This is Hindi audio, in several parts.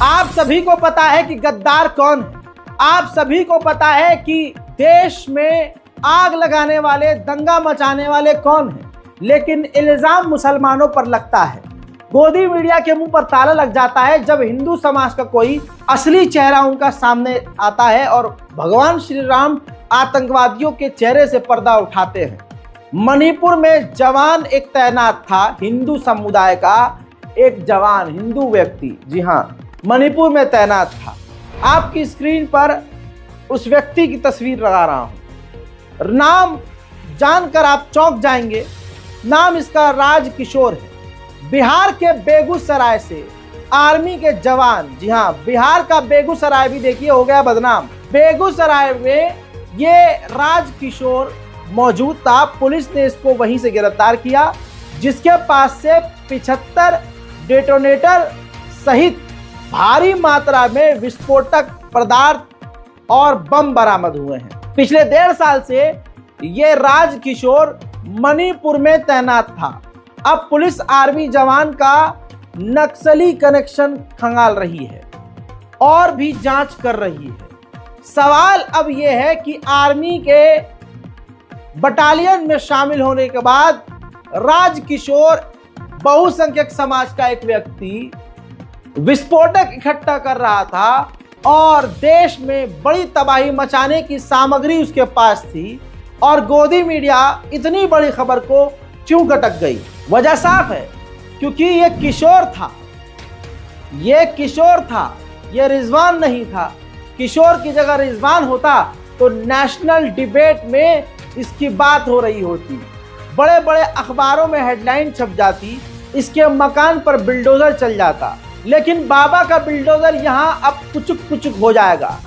आप सभी को पता है कि गद्दार कौन है। आप सभी को पता है कि देश में आग लगाने वाले, दंगा मचाने वाले कौन हैं। लेकिन इल्जाम मुसलमानों पर लगता है। गोदी मीडिया के मुंह पर ताला लग जाता है जब हिंदू समाज का कोई असली चेहरा उनका सामने आता है और भगवान श्री राम आतंकवादियों के चेहरे से पर्दा उठाते हैं। मणिपुर में जवान एक तैनात था, हिंदू समुदाय का एक जवान हिंदू व्यक्ति, जी हाँ, मणिपुर में तैनात था। आपकी स्क्रीन पर उस व्यक्ति की तस्वीर लगा रहा हूं। नाम जानकर आप चौंक जाएंगे। नाम इसका राज किशोर है। बिहार के बेगूसराय से आर्मी के जवान, जी हाँ, बिहार का बेगूसराय भी देखिए हो गया बदनाम। बेगूसराय में ये राज किशोर मौजूद था। पुलिस ने इसको वहीं से गिरफ्तार किया, जिसके पास से 75 डेटोनेटर सहित भारी मात्रा में विस्फोटक पदार्थ और बम बरामद हुए हैं। पिछले 1.5 साल से ये राज किशोर मणिपुर में तैनात था। अब पुलिस आर्मी जवान का नक्सली कनेक्शन खंगाल रही है और भी जांच कर रही है। सवाल अब यह है कि आर्मी के बटालियन में शामिल होने के बाद राज किशोर बहुसंख्यक समाज का एक व्यक्ति विस्फोटक इकट्ठा कर रहा था और देश में बड़ी तबाही मचाने की सामग्री उसके पास थी, और गोदी मीडिया इतनी बड़ी खबर को क्यों गटक गई? वजह साफ है, क्योंकि ये किशोर था। ये किशोर था, ये रिजवान नहीं था। किशोर की जगह रिजवान होता तो नेशनल डिबेट में इसकी बात हो रही होती, बड़े बड़े अखबारों में हेडलाइन छप जाती, इसके मकान पर बिल्डोजर चल जाता। लेकिन बाबा का बिल्डोजर यहाँ अब पुचुक हो जाएगा।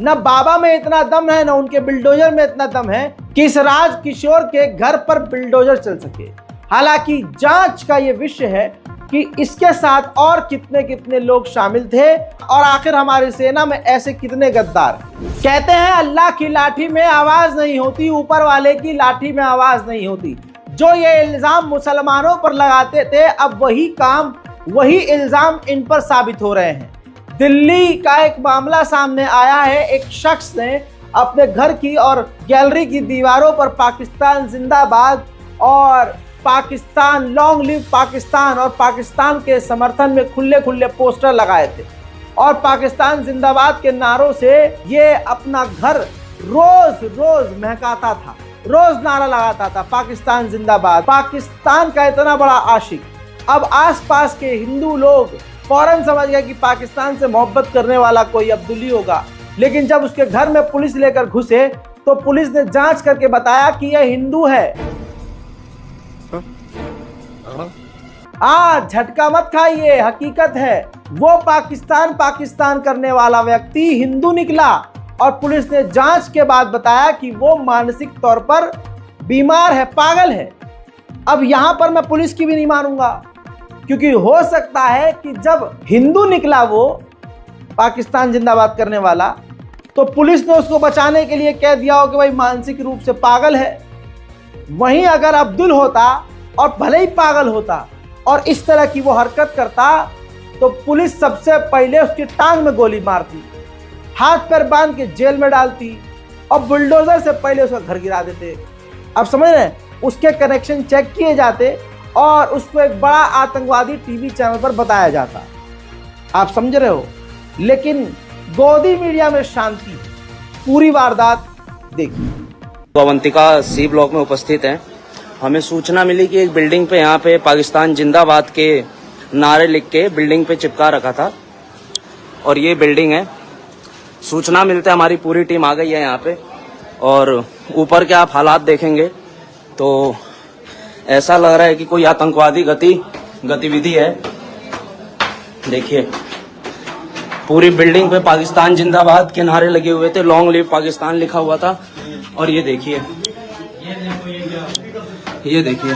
न बाबा में इतना दम है, न उनके बिल्डोजर में इतना दम है कि इस राज किशोर के घर पर बिल्डोजर चल सके। हालांकि जांच का ये विषय है कि इसके साथ और कितने कितने लोग शामिल थे और आखिर हमारी सेना में ऐसे कितने गद्दार। कहते हैं अल्लाह की लाठी में आवाज नहीं होती, ऊपर वाले की लाठी में आवाज नहीं होती। जो ये इल्जाम मुसलमानों पर लगाते थे, अब वही काम, वही इल्जाम इन पर साबित हो रहे हैं। दिल्ली का एक मामला सामने आया है। एक शख्स ने अपने घर की और गैलरी की दीवारों पर पाकिस्तान जिंदाबाद और पाकिस्तान लॉन्ग लिव पाकिस्तान और पाकिस्तान के समर्थन में खुले खुले पोस्टर लगाए थे और पाकिस्तान जिंदाबाद के नारों से ये अपना घर रोज रोज महकाता था, रोज नारा लगाता था, पाकिस्तान जिंदाबाद। पाकिस्तान का इतना बड़ा आशिक। अब आसपास के हिंदू लोग फौरन समझ गए कि पाकिस्तान से मोहब्बत करने वाला कोई अब्दुल्ली होगा। लेकिन जब उसके घर में पुलिस लेकर घुसे तो पुलिस ने जांच करके बताया कि यह हिंदू है। झटका मत खाइए, हकीकत है। वो पाकिस्तान करने वाला व्यक्ति हिंदू निकला और पुलिस ने जांच के बाद बताया कि वो मानसिक तौर पर बीमार है, पागल है। अब यहां पर मैं पुलिस की भी नहीं मानूंगा, क्योंकि हो सकता है कि जब हिंदू निकला वो पाकिस्तान जिंदाबाद करने वाला, तो पुलिस ने उसको बचाने के लिए कह दिया हो कि भाई मानसिक रूप से पागल है। वहीं अगर अब्दुल होता और भले ही पागल होता और इस तरह की वो हरकत करता, तो पुलिस सबसे पहले उसकी टांग में गोली मारती, हाथ पैर बांध के जेल में डालती और बुलडोजर से पहले उसका घर गिरा देते। अब समझ रहे हैं, उसके कनेक्शन चेक किए जाते और उसको एक बड़ा आतंकवादी टीवी चैनल पर बताया जाता। आप समझ रहे हो? लेकिन गोदी मीडिया में शांति। पूरी वारदात देखिए। अवंतिका सी ब्लॉक में उपस्थित हैं। हमें सूचना मिली कि एक बिल्डिंग पे यहाँ पे पाकिस्तान जिंदाबाद के नारे लिख के बिल्डिंग पे चिपका रखा था और ये बिल्डिंग है। सूचना मिलते हमारी पूरी टीम आ गई है यहाँ पे और ऊपर के आप हालात देखेंगे तो ऐसा लग रहा है कि कोई आतंकवादी गतिविधि है। देखिए, पूरी बिल्डिंग पे पाकिस्तान जिंदाबाद के नारे लगे हुए थे, लॉन्ग लिव पाकिस्तान लिखा हुआ था। और ये देखिए, ये देखिए,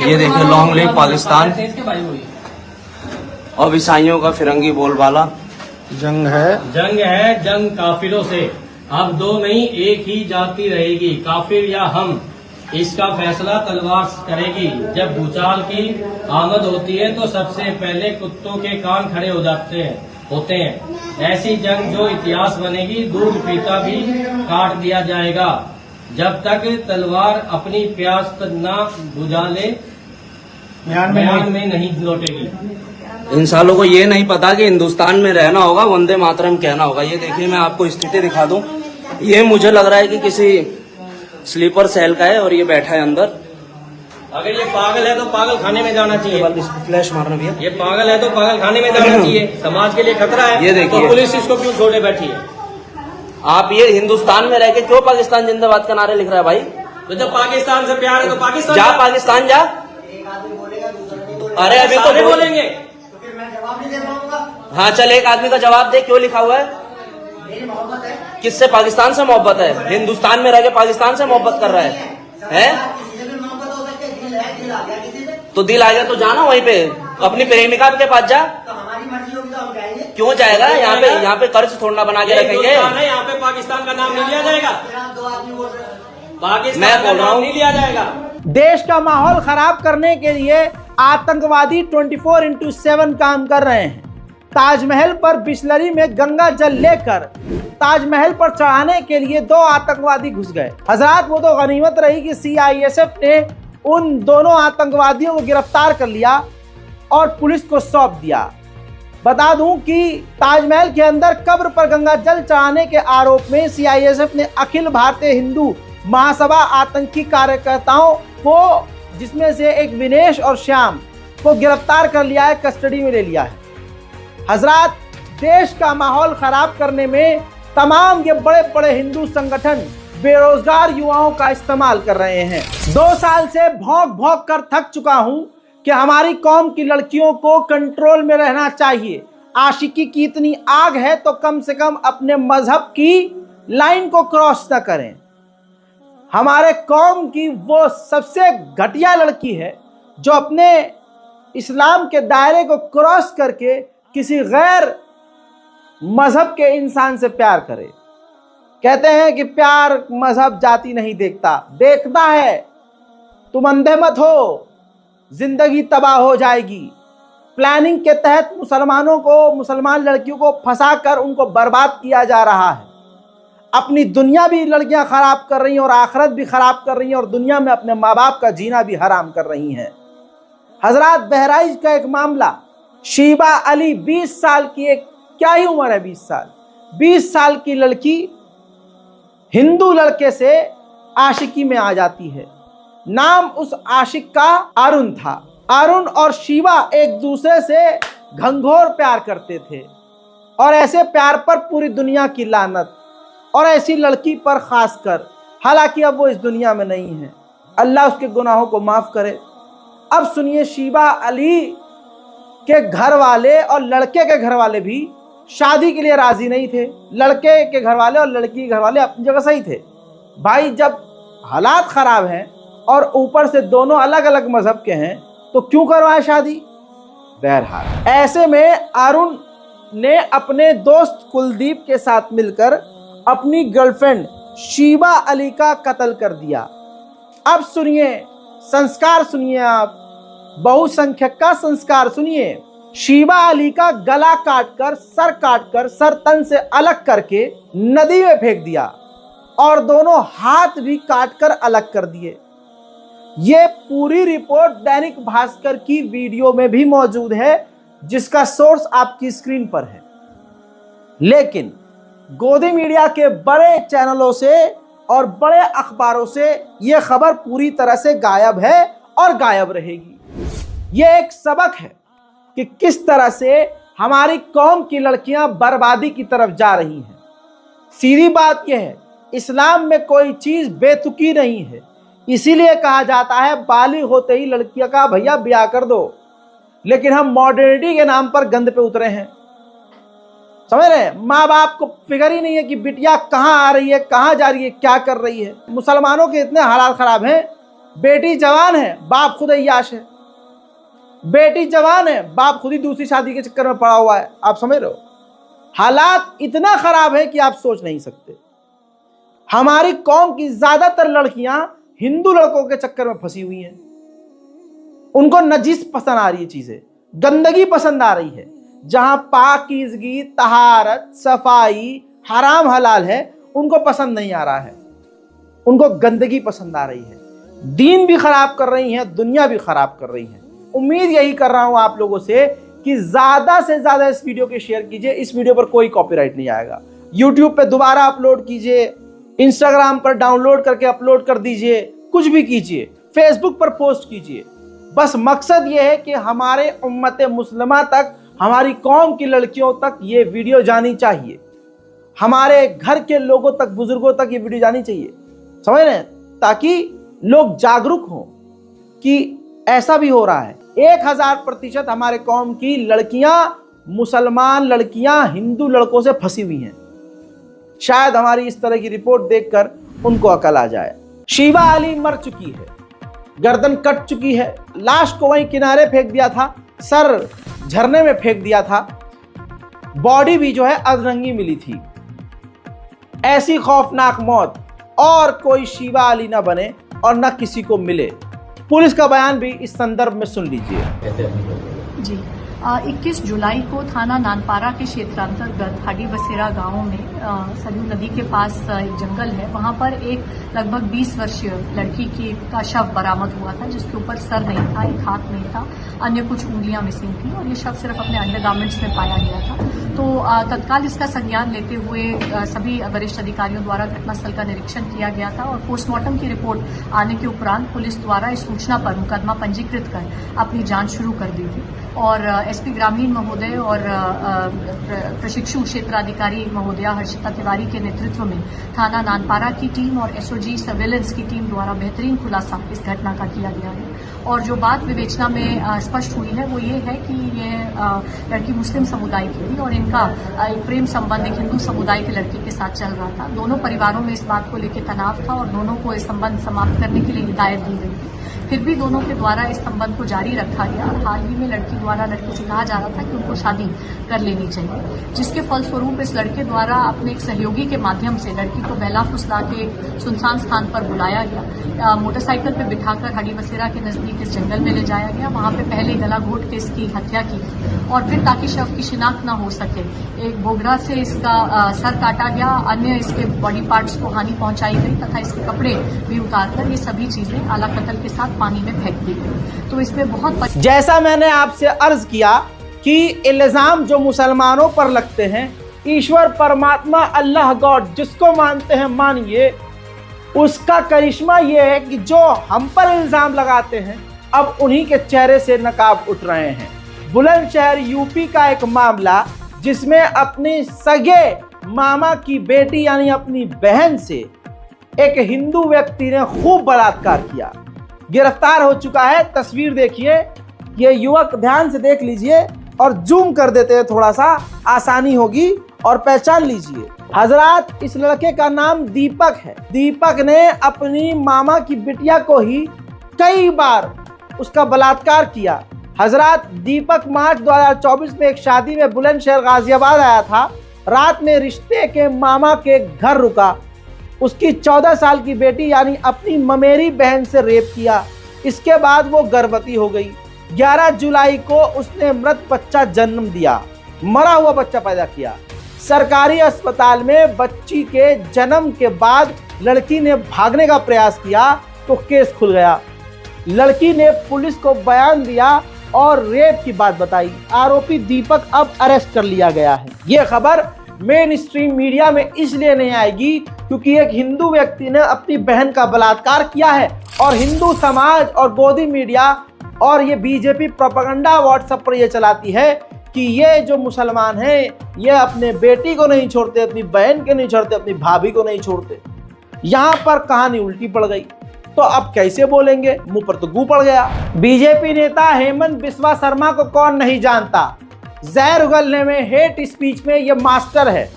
ये देखिए लॉन्ग लिव पाकिस्तान और ईसाइयों का फिरंगी बोलबाला। जंग है जंग काफिरों से। अब दो नहीं एक ही जाति रहेगी, काफिर या हम, इसका फैसला तलवार करेगी। जब भूचाल की आमद होती है तो सबसे पहले कुत्तों के कान खड़े होते हैं। ऐसी जंग जो इतिहास बनेगी, दूध पीता भी काट दिया जाएगा। जब तक तलवार अपनी प्यास न बुझा ले म्यान में नहीं लौटेगी। इन सालों को ये नहीं पता कि हिंदुस्तान में रहना होगा, वंदे मातरम कहना होगा। ये देखिए, मैं आपको स्थिति दिखा दूं। ये मुझे लग रहा है कि किसी स्लीपर सेल का है और ये बैठा है अंदर। अगर ये पागल है तो पागल खाने में जाना चाहिए। फ्लैश मारना भैया। ये पागल है तो पागल खाने में जाना चाहिए। समाज के लिए खतरा है। ये देखिए, तो पुलिस इसको क्यों छोड़े बैठी है? आप ये हिंदुस्तान में रह के क्यों पाकिस्तान जिंदाबाद का नारे लिख रहा है भाई? तो जब पाकिस्तान से प्यार है तो पाकिस्तान जा, पाकिस्तान जा। अरे अभी तो बोलेंगे। हाँ चल, एक आदमी का जवाब दे, क्यों लिखा हुआ है? किससे? पाकिस्तान से मोहब्बत है? हिंदुस्तान में रह के पाकिस्तान से मोहब्बत कर रहा है? तो दिल आ गया तो जाना वहीं पे, अपनी प्रेमिका के पास जा। क्यों जाएगा? यहाँ पे कर्ज थोड़ा बना के रखेंगे। यहाँ पे पाकिस्तान का नाम नहीं लिया जाएगा। पाकिस्तान मैं बोल रहा हूँ नहीं लिया जाएगा। देश का माहौल खराब करने के लिए आतंकवादी 24/7 काम कर रहे हैं। ताजमहल पर बिस्लरी में गंगा जल लेकर ताजमहल पर चढ़ाने के लिए 2 आतंकवादी घुस गए। हजरात, वो तो गनीमत रही कि CISF ने उन दोनों आतंकवादियों को गिरफ्तार कर लिया और पुलिस को सौंप दिया। बता दूं कि ताजमहल के अंदर कब्र पर गंगा जल चढ़ाने के आरोप में CISF ने अखिल भारतीय हिंदू महासभा आतंकी कार्यकर्ताओं को, जिसमें से एक विनेश और श्याम को गिरफ्तार कर लिया है, कस्टडी में ले लिया है। हजरात, देश का माहौल खराब करने में तमाम ये बड़े बड़े हिंदू संगठन बेरोजगार युवाओं का इस्तेमाल कर रहे हैं। 2 साल से भौंक भौंक कर थक चुका हूं कि हमारी कौम की लड़कियों को कंट्रोल में रहना चाहिए। आशिकी की इतनी आग है तो कम से कम अपने मजहब की लाइन को क्रॉस न करें। हमारे कौम की वो सबसे घटिया लड़की है जो अपने इस्लाम के दायरे को क्रॉस करके किसी गैर मजहब के इंसान से प्यार करे। कहते हैं कि प्यार मजहब जाति नहीं देखता, देखता है। तुम अंधे मत हो, जिंदगी तबाह हो जाएगी। प्लानिंग के तहत मुसलमान लड़कियों को फंसाकर उनको बर्बाद किया जा रहा है। अपनी दुनिया भी लड़कियां खराब कर रही हैं और आखिरत भी खराब कर रही हैं और दुनिया में अपने माँ बाप का जीना भी हराम कर रही हैं। हजरात, बहराइच का एक मामला, शीबा अली 20 साल की, एक क्या ही उम्र है 20 साल की लड़की हिंदू लड़के से आशिकी में आ जाती है। नाम उस आशिक का अरुण था। अरुण और शीबा एक दूसरे से घंघोर प्यार करते थे और ऐसे प्यार पर पूरी दुनिया की लानत, और ऐसी लड़की पर खासकर। हालांकि अब वो इस दुनिया में नहीं है, अल्लाह उसके गुनाहों को माफ़ करे। अब सुनिए, शीबा अली के घर वाले और लड़के के घर वाले भी शादी के लिए राजी नहीं थे। लड़के के घर वाले और लड़की के घर वाले अपनी जगह सही थे। भाई, जब हालात ख़राब हैं और ऊपर से दोनों अलग अलग मज़हब के हैं तो क्यों करवाए शादी? बहरहाल, ऐसे में अरुण ने अपने दोस्त कुलदीप के साथ मिलकर अपनी गर्लफ्रेंड शीबा अली का कत्ल कर दिया। अब सुनिए, संस्कार सुनिए, आप बहुसंख्यक का संस्कार सुनिए। शीबा अली का गला काटकर, सर तन से अलग करके नदी में फेंक दिया और दोनों हाथ भी काटकर अलग कर दिए। ये पूरी रिपोर्ट दैनिक भास्कर की वीडियो में भी मौजूद है, जिसका सोर्स आपकी स्क्रीन पर है। लेकिन गोदी मीडिया के बड़े चैनलों से और बड़े अखबारों से यह खबर पूरी तरह से गायब है और गायब रहेगी। यह एक सबक है कि किस तरह से हमारी कौम की लड़कियां बर्बादी की तरफ जा रही हैं। सीधी बात यह है, इस्लाम में कोई चीज़ बेतुकी नहीं है। इसीलिए कहा जाता है बालिग होते ही लड़कियों का भैया ब्याह कर दो। लेकिन हम मॉडर्निटी के नाम पर गंद पे उतरे हैं। समझ रहे हैं? माँ बाप को फिक्र ही नहीं है कि बिटिया कहाँ आ रही है, कहाँ जा रही है, क्या कर रही है। मुसलमानों के इतने हालात ख़राब हैं, बेटी जवान है, बाप खुद अय्याश है। बेटी जवान है, बाप खुद ही दूसरी शादी के चक्कर में पड़ा हुआ है। आप समझ रहे हो? हालात इतना ख़राब है कि आप सोच नहीं सकते। हमारी कौम की ज्यादातर लड़कियां हिंदू लड़कों के चक्कर में फंसी हुई हैं। उनको नजीस पसंद आ रही है, चीजें गंदगी पसंद आ रही है। जहां पाकीज़गी, तहारत, सफाई, हराम हलाल है, उनको पसंद नहीं आ रहा है। उनको गंदगी पसंद आ रही है। दीन भी खराब कर रही है, दुनिया भी खराब कर रही है। उम्मीद यही कर रहा हूं आप लोगों से कि ज्यादा से ज्यादा इस वीडियो को शेयर कीजिए। इस वीडियो पर कोई कॉपीराइट नहीं आएगा। YouTube पे दोबारा अपलोड कीजिए, Instagram पर डाउनलोड करके अपलोड कर दीजिए, कुछ भी कीजिए, Facebook पर पोस्ट कीजिए। बस मकसद ये है कि हमारे उम्मत मुस्लिमा तक, हमारी कौम की लड़कियों तक ये वीडियो जानी चाहिए। हमारे घर के लोगों तक, बुजुर्गों तक ये वीडियो जानी चाहिए, समझ रहे हैं, ताकि लोग जागरूक हों कि ऐसा भी हो रहा है। 1000% हमारे कौम की लड़कियां, मुसलमान लड़कियां हिंदू लड़कों से फंसी हुई हैं। शायद हमारी इस तरह की रिपोर्ट देखकर उनको अकल आ जाए। शीबा अली मर चुकी है, गर्दन कट चुकी है, लाश को वहीं किनारे फेंक दिया था, सर झरने में फेंक दिया था, बॉडी भी जो है अधरंगी मिली थी। ऐसी खौफनाक मौत और कोई शीबा अली ना बने और ना किसी को मिले। पुलिस का बयान भी इस संदर्भ में सुन लीजिए। जी 21 जुलाई को थाना नानपारा के क्षेत्रांतर्गत हाडी बसेरा गांव में सरयू नदी के पास एक जंगल है, वहां पर एक लगभग 20 वर्षीय लड़की का शव बरामद हुआ था, जिसके ऊपर सर नहीं था, एक हाथ नहीं था, अन्य कुछ उंगलियां मिसिंग थी और ये शव सिर्फ अपने अंडरगारमेंट्स में पाया गया था। तो तत्काल इसका संज्ञान लेते हुए सभी वरिष्ठ अधिकारियों द्वारा घटनास्थल का निरीक्षण किया गया था और पोस्टमार्टम की रिपोर्ट आने के उपरांत पुलिस द्वारा इस सूचना पर मुकदमा पंजीकृत कर अपनी जांच शुरू कर दी थी और एसपी ग्रामीण महोदय और प्रशिक्षु क्षेत्राधिकारी महोदया हर्षिता तिवारी के नेतृत्व में थाना नानपारा की टीम और एसओजी सर्वेलेंस की टीम द्वारा बेहतरीन खुलासा इस घटना का किया गया है। और जो बात विवेचना में स्पष्ट हुई है वो ये है कि ये लड़की मुस्लिम समुदाय की थी और इनका एक प्रेम संबंध एक हिंदू समुदाय के लड़के के साथ चल रहा था। दोनों परिवारों में इस बात को लेकर तनाव था और दोनों को इस संबंध समाप्त करने के लिए हिदायत दी गई थी। फिर भी दोनों के द्वारा इस संबंध को जारी रखा गया और हाल ही में लड़की द्वारा लड़के से कहा जा रहा था कि उनको शादी कर लेनी चाहिए, जिसके फलस्वरूप इस लड़के द्वारा अपने एक सहयोगी के माध्यम से लड़की को बहला फुसला के एक सुनसान स्थान पर बुलाया गया, मोटरसाइकिल पर बिठाकर हाडी बसेरा के नजदीक इस जंगल में ले जाया गया। वहां पे पहले गला घोट के इसकी हत्या की और फिर ताकि शव की शिनाख्त न हो सके एक बोगरा से इसका सर काटा गया, अन्य इसके बॉडी पार्ट्स को हानि पहुंचाई गई तथा इसके कपड़े भी उतारकर ये सभी चीजें आला कत्ल के साथ पानी में फेंक दी गई। तो इसमें बहुत जैसा मैंने आपसे अर्ज किया कि इल्जाम जो मुसलमानों पर लगते हैं, ईश्वर परमात्मा अल्लाह गॉड जिसको मानते हैं मानिए, उसका करिश्मा ये है कि जो हम पर इल्जाम लगाते हैं अब उन्हीं के चेहरे से नकाब उठ रहे हैं। बुलंदशहर यूपी का एक मामला जिसमें अपने सगे मामा की बेटी यानी अपनी बहन से एक हिंदू व्यक्ति ने खूब बलात्कार किया, गिरफ्तार हो चुका है। तस्वीर देखिए, ये युवक ध्यान से देख लीजिए और जूम कर देते हैं, थोड़ा सा आसानी होगी और पहचान लीजिए। हजरात, इस लड़के का नाम दीपक है। दीपक ने अपनी मामा की बिटिया को ही कई बार उसका बलात्कार किया। हजरात, दीपक मार्च 2024 में एक शादी में बुलंदशहर गाजियाबाद आया था। रात में रिश्ते के मामा के घर रुका, उसकी 14 साल की बेटी यानी अपनी ममेरी बहन से रेप किया। इसके बाद वो गर्भवती हो गई। 11 जुलाई को उसने मृत बच्चा जन्म दिया, मरा हुआ बच्चा पैदा किया। सरकारी अस्पताल में बच्ची के जन्म के बाद लड़की ने भागने का प्रयास किया तो केस खुल गया। लड़की ने पुलिस को बयान दिया और रेप की बात बताई। आरोपी दीपक अब अरेस्ट कर लिया गया है। यह खबर मेन स्ट्रीम मीडिया में इसलिए नहीं आएगी क्योंकि एक हिंदू व्यक्ति ने अपनी बहन का बलात्कार किया है और हिंदू समाज और गोदी मीडिया और ये बीजेपी प्रोपेगेंडा व्हाट्सएप पर ये चलाती है कि ये जो मुसलमान हैं ये अपने बेटी को नहीं छोड़ते, अपनी बहन को नहीं छोड़ते, अपनी भाभी को नहीं छोड़ते। यहाँ पर कहानी उल्टी पड़ गई तो अब कैसे बोलेंगे, मुंह पर तो गू पड़ गया। बीजेपी नेता हेमंत बिस्वा शर्मा को कौन नहीं जानता। जहर उगलने में, हेट स्पीच में ये मास्टर है।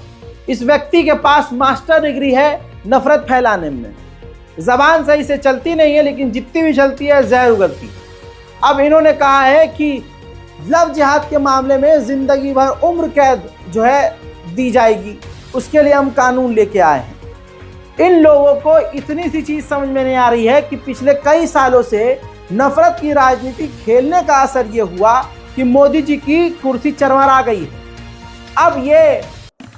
इस व्यक्ति के पास मास्टर डिग्री है नफरत फैलाने में। जबान सही से चलती नहीं है लेकिन जितनी भी चलती है जहर उगलती। अब इन्होंने कहा है कि लव जिहाद के मामले में जिंदगी भर उम्र कैद जो है दी जाएगी, उसके लिए हम कानून लेके आए हैं। इन लोगों को इतनी सी चीज समझ में नहीं आ रही है कि पिछले कई सालों से नफरत की राजनीति खेलने का असर ये हुआ कि मोदी जी की कुर्सी चरमरा गई है। अब ये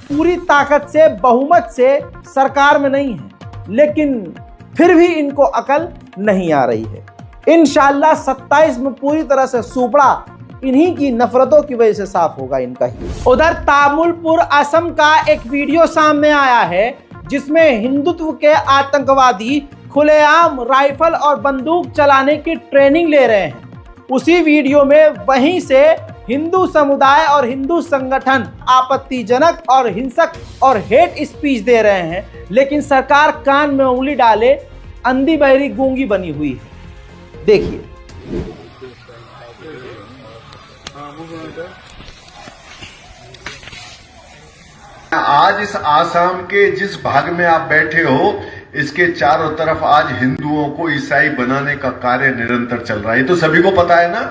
पूरी ताकत से, बहुमत से सरकार में नहीं है, लेकिन फिर भी इनको अकल नहीं आ रही है। इंशाअल्लाह 27 में पूरी तरह से सुपड़ा इन्हीं की नफरतों की वजह से साफ होगा इनका ही। उधर तामुलपुर असम का एक वीडियो सामने आया है जिसमें हिंदुत्व के आतंकवादी खुलेआम राइफल और बंदूक चलाने की ट्रेनिंग ले रहे हैं। उसी वीडियो में वहीं से हिंदू समुदाय और हिंदू संगठन आपत्तिजनक और हिंसक और हेट स्पीच दे रहे हैं, लेकिन सरकार कान में उंगली डाले अंधी बहरी गूंगी बनी हुई है। देखिए, आज इस आसाम के जिस भाग में आप बैठे हो, इसके चारों तरफ आज हिंदुओं को ईसाई बनाने का कार्य निरंतर चल रहा है। ये तो सभी को पता है ना।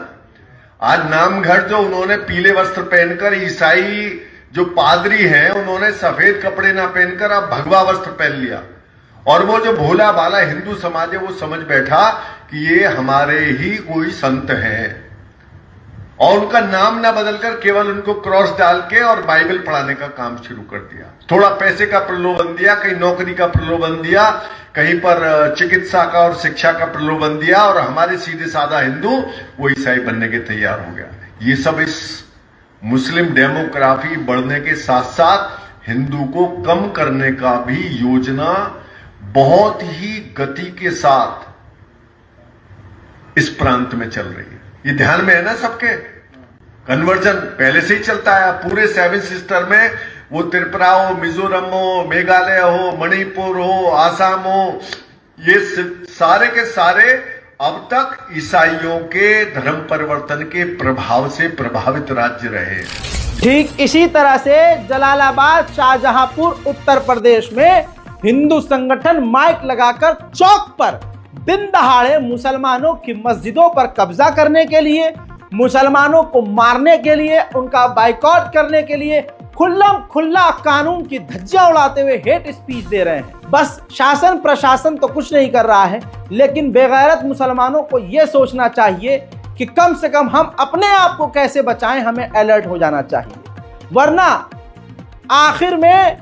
आज नामघर जो उन्होंने पीले वस्त्र पहनकर, ईसाई जो पादरी हैं उन्होंने सफेद कपड़े ना पहनकर अब भगवा वस्त्र पहन लिया, और वो जो भोला भाला हिंदू समाज है वो समझ बैठा कि ये हमारे ही कोई संत हैं, और उनका नाम ना बदलकर केवल उनको क्रॉस डाल के और बाइबल पढ़ाने का काम शुरू कर दिया। थोड़ा पैसे का प्रलोभन दिया, कहीं नौकरी का प्रलोभन दिया, कहीं पर चिकित्सा का और शिक्षा का प्रलोभन दिया, और हमारे सीधे साधा हिंदू वो ईसाई बनने के तैयार हो गया। ये सब इस मुस्लिम डेमोग्राफी बढ़ने के साथ साथ हिंदू को कम करने का भी योजना बहुत ही गति के साथ इस प्रांत में चल रही है। ये ध्यान में है ना सबके। कन्वर्जन पहले से ही चलता है पूरे 7 सिस्टर में, वो त्रिपुरा हो, मिजोरम हो, मेघालय हो, मणिपुर हो, आसाम हो, ये सारे के सारे अब तक ईसाइयों के धर्म परिवर्तन के प्रभाव से प्रभावित राज्य रहे। ठीक इसी तरह से जलालाबाद, शाहजहांपुर, उत्तर प्रदेश में हिंदू संगठन माइक लगाकर चौक पर दिन दहाड़े मुसलमानों की मस्जिदों पर कब्जा करने के लिए, मुसलमानों को मारने के लिए, उनका बाइकआउट करने के लिए खुल्ला कानून की धज्जियां उड़ाते हुए हेट स्पीच दे रहे हैं। बस शासन प्रशासन तो कुछ नहीं कर रहा है, लेकिन बेगैरत मुसलमानों को यह सोचना चाहिए कि कम से कम हम अपने आप को कैसे बचाएं, हमें अलर्ट हो जाना चाहिए, वरना आखिर में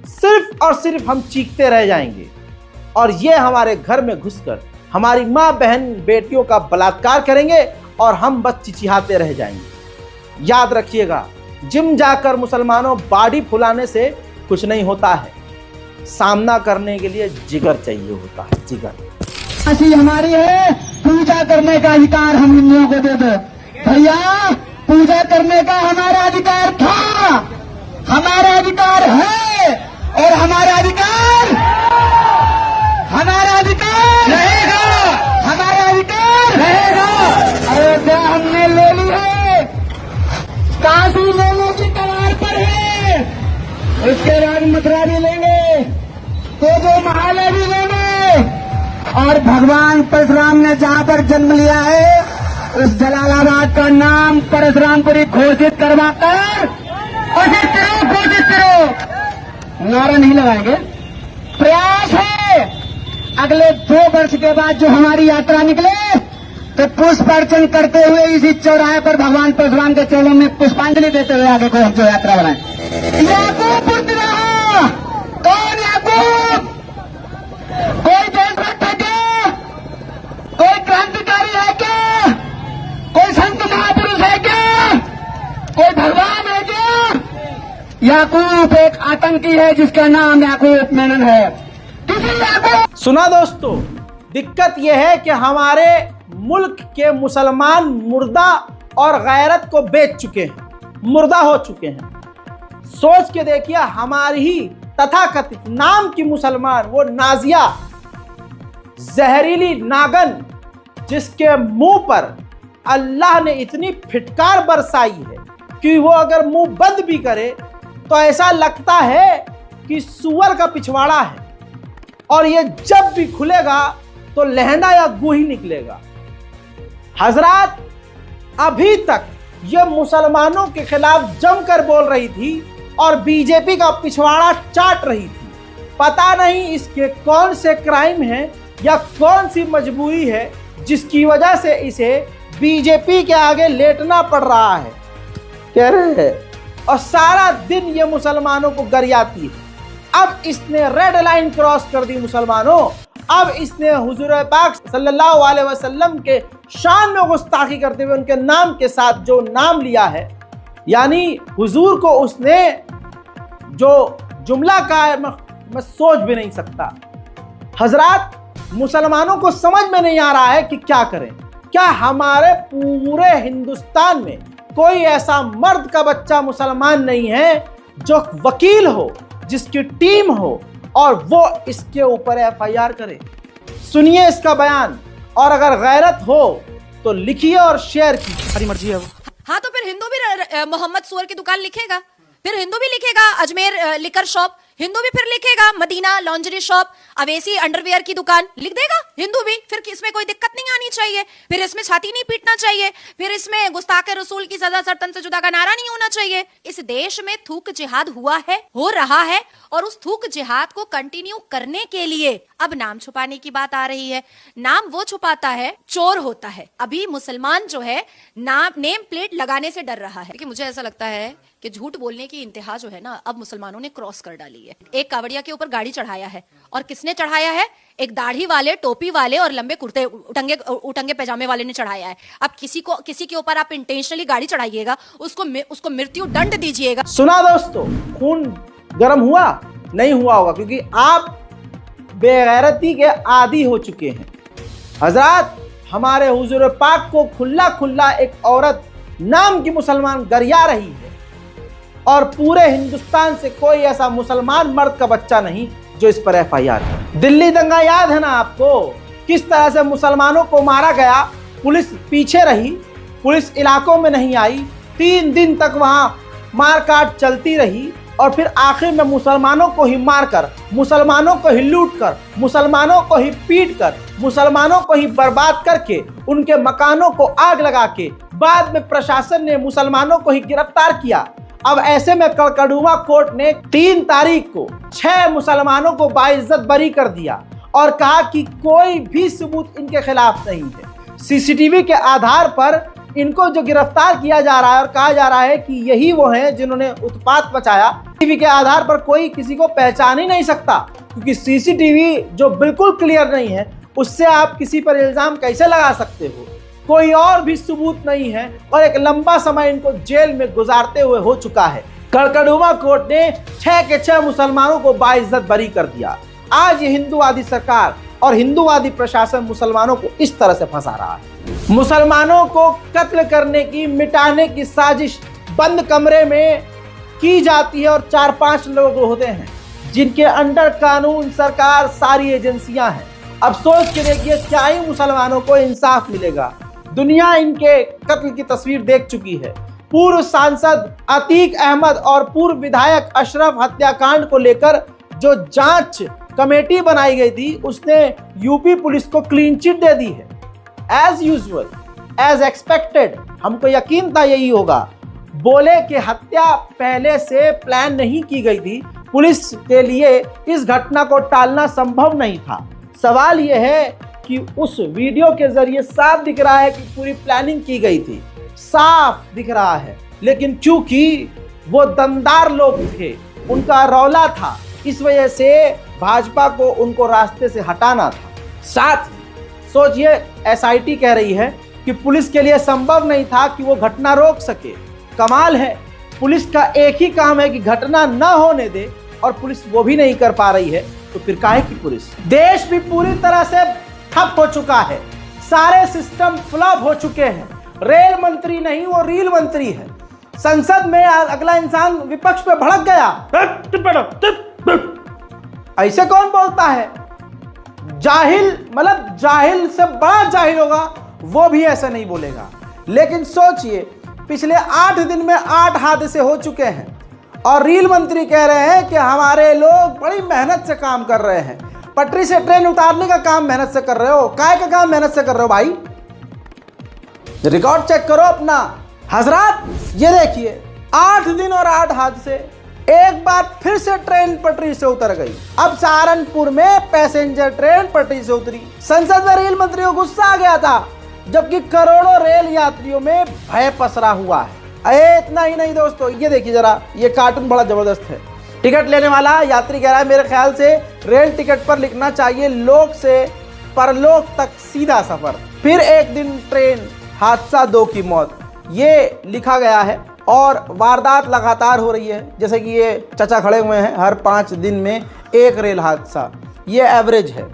सिर्फ और सिर्फ हम चीखते रह जाएंगे और ये हमारे घर में घुसकर हमारी माँ बहन बेटियों का बलात्कार करेंगे और हम बस चिचिहाते रह जाएंगे। याद रखिएगा, जिम जाकर मुसलमानों बॉडी फुलाने से कुछ नहीं होता है, सामना करने के लिए जिगर चाहिए होता है, जिगर। ऐसी हमारी है, पूजा करने का अधिकार हम हिंदुओं को दे दो भैया। पूजा करने का हमारा अधिकार था, हमारा अधिकार है, और हमारा अधिकार रहेगा, हमारा अधिकार रहेगा। अयोध्या हमने ले ली है, काशी लेने की कगार पर है, उसके बाद मथुरा भी लेंगे, तो महालय भी लेंगे, और भगवान परशुराम ने जहां पर जन्म लिया है उस जलालाबाद का नाम परशुरामपुरी घोषित करवाकर घोषित करो। नारा नहीं लगाएंगे, प्रयास है। अगले 2 वर्ष के बाद जो हमारी यात्रा निकले तो पुष्प अर्चन करते हुए इसी चौराहे पर भगवान परशुराम के चरणों में पुष्पांजलि देते हुए आगे को हम जो यात्रा बनाए। याकूब पुत्र रहा, कौन याकूब? कोई देशभक्त है क्या? कोई क्रांतिकारी है क्या? कोई संत महापुरुष है क्या? कोई भगवान है क्या? याकूब एक आतंकी है जिसका नाम याकूब मेनन है। सुना दोस्तों, दिक्कत यह है कि हमारे मुल्क के मुसलमान मुर्दा और गैरत को बेच चुके हैं, मुर्दा हो चुके हैं। सोच के देखिए, हमारी ही तथाकथित नाम की मुसलमान, वो नाजिया जहरीली नागन, जिसके मुंह पर अल्लाह ने इतनी फिटकार बरसाई है कि वो अगर मुंह बंद भी करे तो ऐसा लगता है कि सुअर का पिछवाड़ा है, और ये जब भी खुलेगा तो लहंगा या गू ही निकलेगा। हजरात, अभी तक ये मुसलमानों के खिलाफ जमकर बोल रही थी और बीजेपी का पिछवाड़ा चाट रही थी, पता नहीं इसके कौन से क्राइम हैं या कौन सी मजबूरी है जिसकी वजह से इसे बीजेपी के आगे लेटना पड़ रहा है, कह रहे हैं। और सारा दिन ये मुसलमानों को गरियाती है। अब इसने रेड लाइन क्रॉस कर दी मुसलमानों। अब इसने हुजूर पाक सल्लल्लाहु अलैहि वसल्लम के शान में गुस्ताखी करते हुए उनके नाम के साथ जो नाम लिया है, यानी हुजूर को उसने जो जुमला कहा है मैं सोच भी नहीं सकता। हजरात, मुसलमानों को समझ में नहीं आ रहा है कि क्या करें। क्या हमारे पूरे हिंदुस्तान में कोई ऐसा मर्द का बच्चा मुसलमान नहीं है जो वकील हो, जिसकी टीम हो और वो इसके ऊपर एफआईआर करे? सुनिए इसका बयान, और अगर गैरत हो तो लिखिए और शेयर कीजिए, हमारी मर्जी है वो। हाँ, तो फिर हिंदू भी मोहम्मद सुअर की दुकान लिखेगा, फिर हिंदू भी लिखेगा अजमेर लिकर शॉप, हिंदू भी फिर लिखेगा Medina laundry shop, Owaisi underwear की दुकान लिख देगा हिंदू भी। फिर इसमें कोई दिक्कत नहीं आनी चाहिए, फिर इसमें छाती नहीं पीटना चाहिए, फिर इसमें गुस्ताखे रसूल की सजा सरतन से जुदा का नारा नहीं होना चाहिए। इस देश में थूक जिहाद हुआ है, हो रहा है, और उस थूक जिहाद को कंटिन्यू करने के लिए अब नाम छुपाने की बात आ रही है। नाम वो छुपाता है चोर होता है। अभी मुसलमान जो है नाम नेम प्लेट लगाने से डर रहा है, क्योंकि मुझे ऐसा लगता है कि झूठ बोलने की इंतहा जो है ना, अब मुसलमानों ने क्रॉस कर डाली है। एक कावड़िया के ऊपर गाड़ी चढ़ाया है, और किसने चढ़ाया है? एक दाढ़ी वाले, टोपी वाले और लंबे कुर्ते उटंगे पैजामे वाले ने चढ़ाया है। अब किसी के ऊपर आप इंटेंशनली गाड़ी चढ़ाइएगा, उसको मृत्यु दंड दीजिएगा। सुना दोस्तों, खून गर्म हुआ? नहीं हुआ होगा, क्योंकि आप बेगैरती के आदी हो चुके हैं। हजरात, हमारे हुजूर पाक को खुल्ला खुल्ला एक औरत नाम की मुसलमान गरिया रही है, और पूरे हिंदुस्तान से कोई ऐसा मुसलमान मर्द का बच्चा नहीं जो इस पर एफआईआर है। दिल्ली दंगा याद है ना आपको? किस तरह से मुसलमानों को मारा गया, पुलिस पीछे रही, पुलिस इलाकों में नहीं आई, 3 दिन तक वहां मारकाट चलती रही, और फिर आखिर में मुसलमानों को ही मारकर, मुसलमानों को ही लूटकर, मुसलमानों को ही पीटकर, मुसलमानों को ही बर्बाद करके, उनके मकानों को आग लगा के बाद में प्रशासन ने मुसलमानों को ही गिरफ्तार किया। अब ऐसे में कड़कड़ुआ कोर्ट ने 3 तारीख को 6 मुसलमानों को बाइज्जत बरी कर दिया और कहा कि कोई भी सबूत इनके खिलाफ नहीं है। सीसीटीवी के आधार पर इनको जो गिरफ्तार किया जा रहा है और कहा जा रहा है कि यही वो हैं जिन्होंने उत्पात मचाया। टीवी के आधार पर कोई किसी को पहचान ही नहीं सकता, क्योंकि सीसीटीवी जो बिल्कुल क्लियर नहीं है उससे आप किसी पर इल्जाम कैसे लगा सकते हो? कोई और भी सबूत नहीं है, और एक लंबा समय इनको जेल में गुजारते हुए हो चुका है। कड़कड़ुआ कोर्ट ने 6 के 6 मुसलमानों को बाइज्जत बरी कर दिया। आज ये हिंदूवादी सरकार और हिंदूवादी प्रशासन मुसलमानों को इस तरह से फंसा रहा है। मुसलमानों को कत्ल करने की, मिटाने की साजिश बंद कमरे में की जाती है, और 4-5 लोग होते हैं जिनके अंडर कानून, सरकार, सारी एजेंसियां हैं। अब सोच के देखिए, क्या ही मुसलमानों को इंसाफ मिलेगा? दुनिया इनके कत्ल की तस्वीर देख चुकी है। पूर्व सांसद अतीक अहमद और पूर्व विधायक अशरफ हत्याकांड को लेकर जो जांच कमेटी बनाई गई थी, उसने यूपी पुलिस को क्लीन चिट दे दी है। एज यूजुअल, एज एक्सपेक्टेड, हमको यकीन था यही होगा। बोले कि हत्या पहले से प्लान नहीं की गई थी, पुलिस के लिए इस घटना को टालना संभव नहीं था। सवाल यह है कि उस वीडियो के जरिए साफ दिख रहा है कि पूरी प्लानिंग की गई थी, साफ दिख रहा है। लेकिन क्योंकि वो दमदार लोग थे, उनका रौला था, इस वजह से भाजपा को उनको रास्ते से हटाना था। साथ ही सोचिए, एसआईटी कह रही है कि पुलिस के लिए संभव नहीं था कि वो घटना रोक सके। कमाल है, पुलिस का एक ही काम है कि घटना न होने दे, और पुलिस वो भी नहीं कर पा रही है, तो फिर काहे की पुलिस? देश भी पूरी तरह से ठप हो चुका है, सारे सिस्टम फ्लॉप हो चुके हैं। रेल मंत्री नहीं, वो रील मंत्री है। संसद में अगला इंसान विपक्ष पे भड़क गया, ऐसे कौन बोलता है? जाहिल, मतलब जाहिल से बड़ा जाहिल होगा वो भी ऐसा नहीं बोलेगा। लेकिन सोचिए, पिछले 8 दिन में 8 हादसे हो चुके हैं, और रील मंत्री कह रहे हैं कि हमारे लोग बड़ी मेहनत से काम कर रहे हैं। पटरी से ट्रेन उतारने का काम मेहनत से कर रहे हो, काय का काम मेहनत से कर रहे हो भाई? रिकॉर्ड चेक करो अपना। हजरात, ये देखिए, 8 दिन और 8 हादसे, एक बार फिर से ट्रेन पटरी से उतर गई। अब सहारनपुर में पैसेंजर ट्रेन पटरी से उतरी। संसद में रेल मंत्री को गुस्सा आ गया था, जबकि करोड़ों रेल यात्रियों में भय पसरा हुआ है। अरे इतना ही नहीं दोस्तों, ये देखिए जरा, ये कार्टून बड़ा जबरदस्त है। टिकट लेने वाला यात्री कह रहा है, मेरे ख्याल से रेल टिकट पर लिखना चाहिए लोक से परलोक तक सीधा सफर। फिर एक दिन ट्रेन हादसा 2 की मौत, ये लिखा गया है। और वारदात लगातार हो रही है, जैसे कि ये चाचा खड़े हुए हैं, हर 5 दिन में एक रेल हादसा, ये एवरेज है।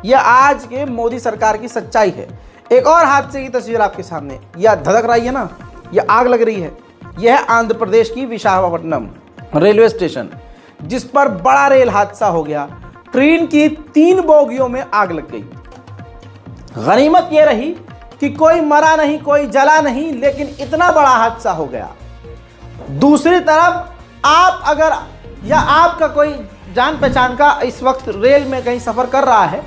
ये आज के मोदी सरकार की सच्चाई है। एक और हादसे की तस्वीर आपके सामने, यह धधक रही है ना, यह आग लग रही है। यह है आंध्र प्रदेश की विशाखापट्टनम रेलवे स्टेशन, जिस पर बड़ा रेल हादसा हो गया। ट्रेन की 3 बोगियों में आग लग गई। गनीमत यह रही कि कोई मरा नहीं, कोई जला नहीं, लेकिन इतना बड़ा हादसा हो गया। दूसरी तरफ आप अगर या आपका कोई जान पहचान का इस वक्त रेल में कहीं सफर कर रहा है,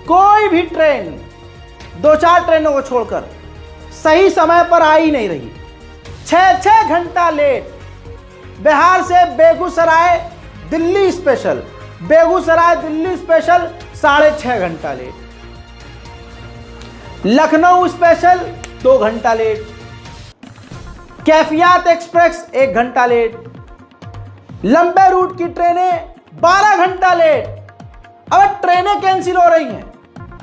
कोई भी ट्रेन 2-4 ट्रेनों को छोड़कर सही समय पर आ ही नहीं रही। 6-6 घंटा लेट। बिहार से बेगूसराय दिल्ली स्पेशल, बेगूसराय दिल्ली स्पेशल 6.5 घंटा लेट। लखनऊ स्पेशल 2 घंटा लेट। कैफियत एक्सप्रेस 1 घंटा लेट। लंबे रूट की ट्रेनें 12 घंटा लेट। अब ट्रेनें कैंसिल हो रही हैं,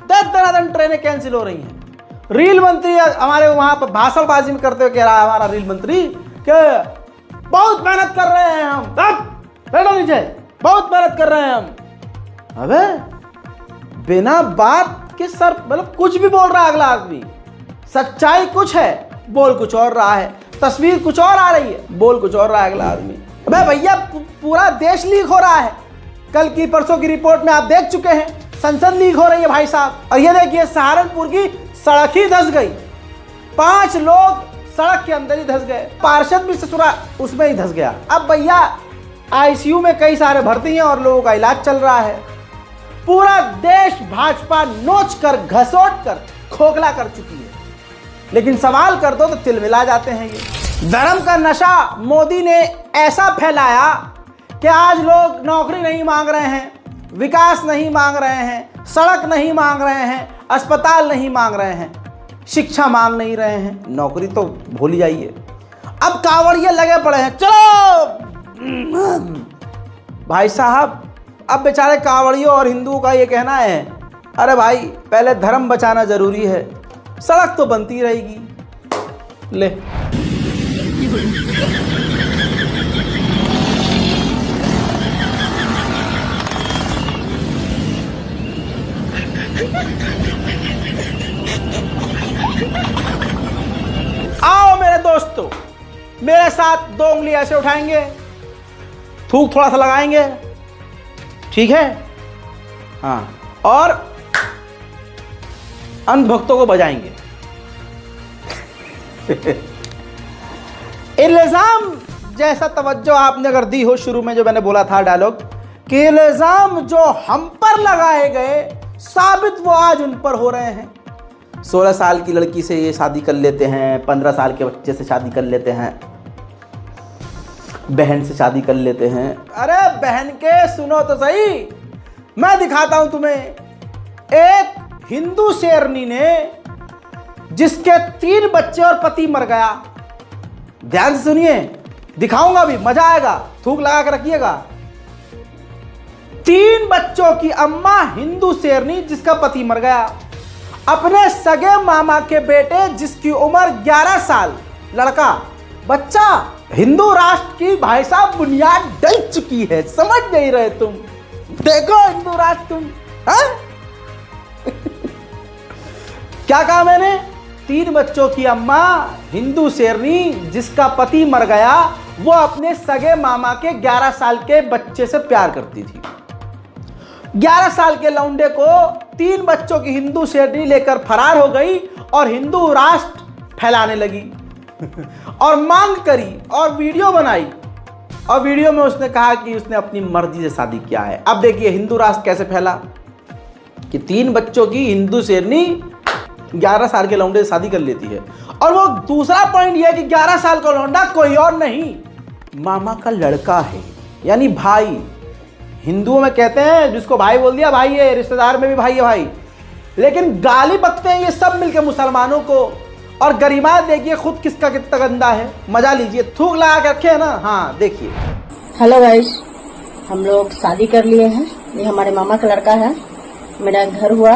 दन ट्रेनें कैंसिल हो रही हैं। रेल मंत्री हमारे वहां पर भाषणबाजी में करते हुए कह रहा है, हमारा रेल मंत्री, कि बहुत मेहनत कर रहे हैं हम, बैठो नीचे, बहुत मेहनत कर रहे हैं हम। अबे बिना बात के सर, मतलब कुछ भी बोल रहा है अगला आदमी। सच्चाई कुछ है, बोल कुछ और रहा है। तस्वीर कुछ और आ रही है, बोल कुछ और रहा है अगला आदमी। अबे भैया, पूरा देश लीक हो रहा है। कल की परसों की रिपोर्ट में आप देख चुके हैं, संसद लीक हो रही है भाई साहब। और ये देखिए, सहारनपुर की सड़क ही धंस गई। 5 लोग सड़क के अंदर ही धंस गए। पार्षद भी ससुरा उसमें ही धंस गया। अब भैया आईसीयू में कई सारे भर्ती हैं और लोगों का इलाज चल रहा है। पूरा देश भाजपा नोच कर, घसोट कर खोखला कर चुकी है। लेकिन सवाल कर दो तो तिलमिला जाते हैं। ये धर्म का नशा मोदी ने ऐसा फैलाया कि आज लोग नौकरी नहीं मांग रहे हैं, विकास नहीं मांग रहे हैं, सड़क नहीं मांग रहे हैं, अस्पताल नहीं मांग रहे हैं, शिक्षा मांग नहीं रहे हैं, नौकरी तो भूल ही जाइए। अब कांवड़िए लगे पड़े हैं, चलो भाई साहब। अब बेचारे कांवड़ियों और हिंदुओं का ये कहना है, अरे भाई पहले धर्म बचाना जरूरी है, सड़क तो बनती रहेगी। ले आओ मेरे दोस्तों, मेरे साथ 2 उंगली ऐसे उठाएंगे, थूक थोड़ा सा लगाएंगे, ठीक है? हाँ, और अंधभक्तों को बजाएंगे। इल्जाम जैसा तवज्जो आपने अगर दी हो, शुरू में जो मैंने बोला था डायलॉग, कि इल्जाम जो हम पर लगाए गए, साबित वो आज उन पर हो रहे हैं। 16 साल की लड़की से ये शादी कर लेते हैं, 15 साल के बच्चे से शादी कर लेते हैं, बहन से शादी कर लेते हैं। अरे बहन के सुनो तो सही, मैं दिखाता हूं तुम्हें। एक हिंदू शेरनी ने, जिसके 3 बच्चे और पति मर गया, ध्यान से सुनिए, दिखाऊंगा भी, मजा आएगा, थूक लगा कर रखिएगा। 3 बच्चों की अम्मा हिंदू शेरनी, जिसका पति मर गया, अपने सगे मामा के बेटे जिसकी उम्र 11 साल, लड़का बच्चा, हिंदू राष्ट्र की भाई साहब बुनियाद डल चुकी है। समझ नहीं रहे तुम? देखो हिंदू राष्ट्र तुम, हाँ? क्या कहा मैंने? 3 बच्चों की अम्मा हिंदू शेरनी, जिसका पति मर गया, वो अपने सगे मामा के 11 साल के बच्चे से प्यार करती थी। 11 साल के लौंडे को 3 बच्चों की हिंदू शेरनी लेकर फरार हो गई और हिंदू राष्ट्र फैलाने लगी और मांग करी और वीडियो बनाई। और वीडियो में उसने कहा कि उसने अपनी मर्जी से शादी किया है। अब देखिए हिंदू राष्ट्र कैसे फैला कि 3 बच्चों की हिंदू शेरनी 11 साल के लौंडे से शादी कर लेती है। और वो दूसरा पॉइंट यह है कि 11 साल का लौंडा कोई और नहीं, मामा का लड़का है। यानी भाई। हिंदुओं में कहते हैं जिसको भाई बोल दिया भाई है, रिश्तेदार में भी भाई है भाई। लेकिन गाली बकते हैं ये सब मिलकर मुसलमानों को, और गरिमा देखिए खुद किसका कितना गंदा है। मजा लीजिए, थूक लगा के रखे है ना। हाँ देखिए। हेलो गाइस, हम लोग शादी कर लिए हैं। ये हमारे मामा का लड़का है। मेरा घर हुआ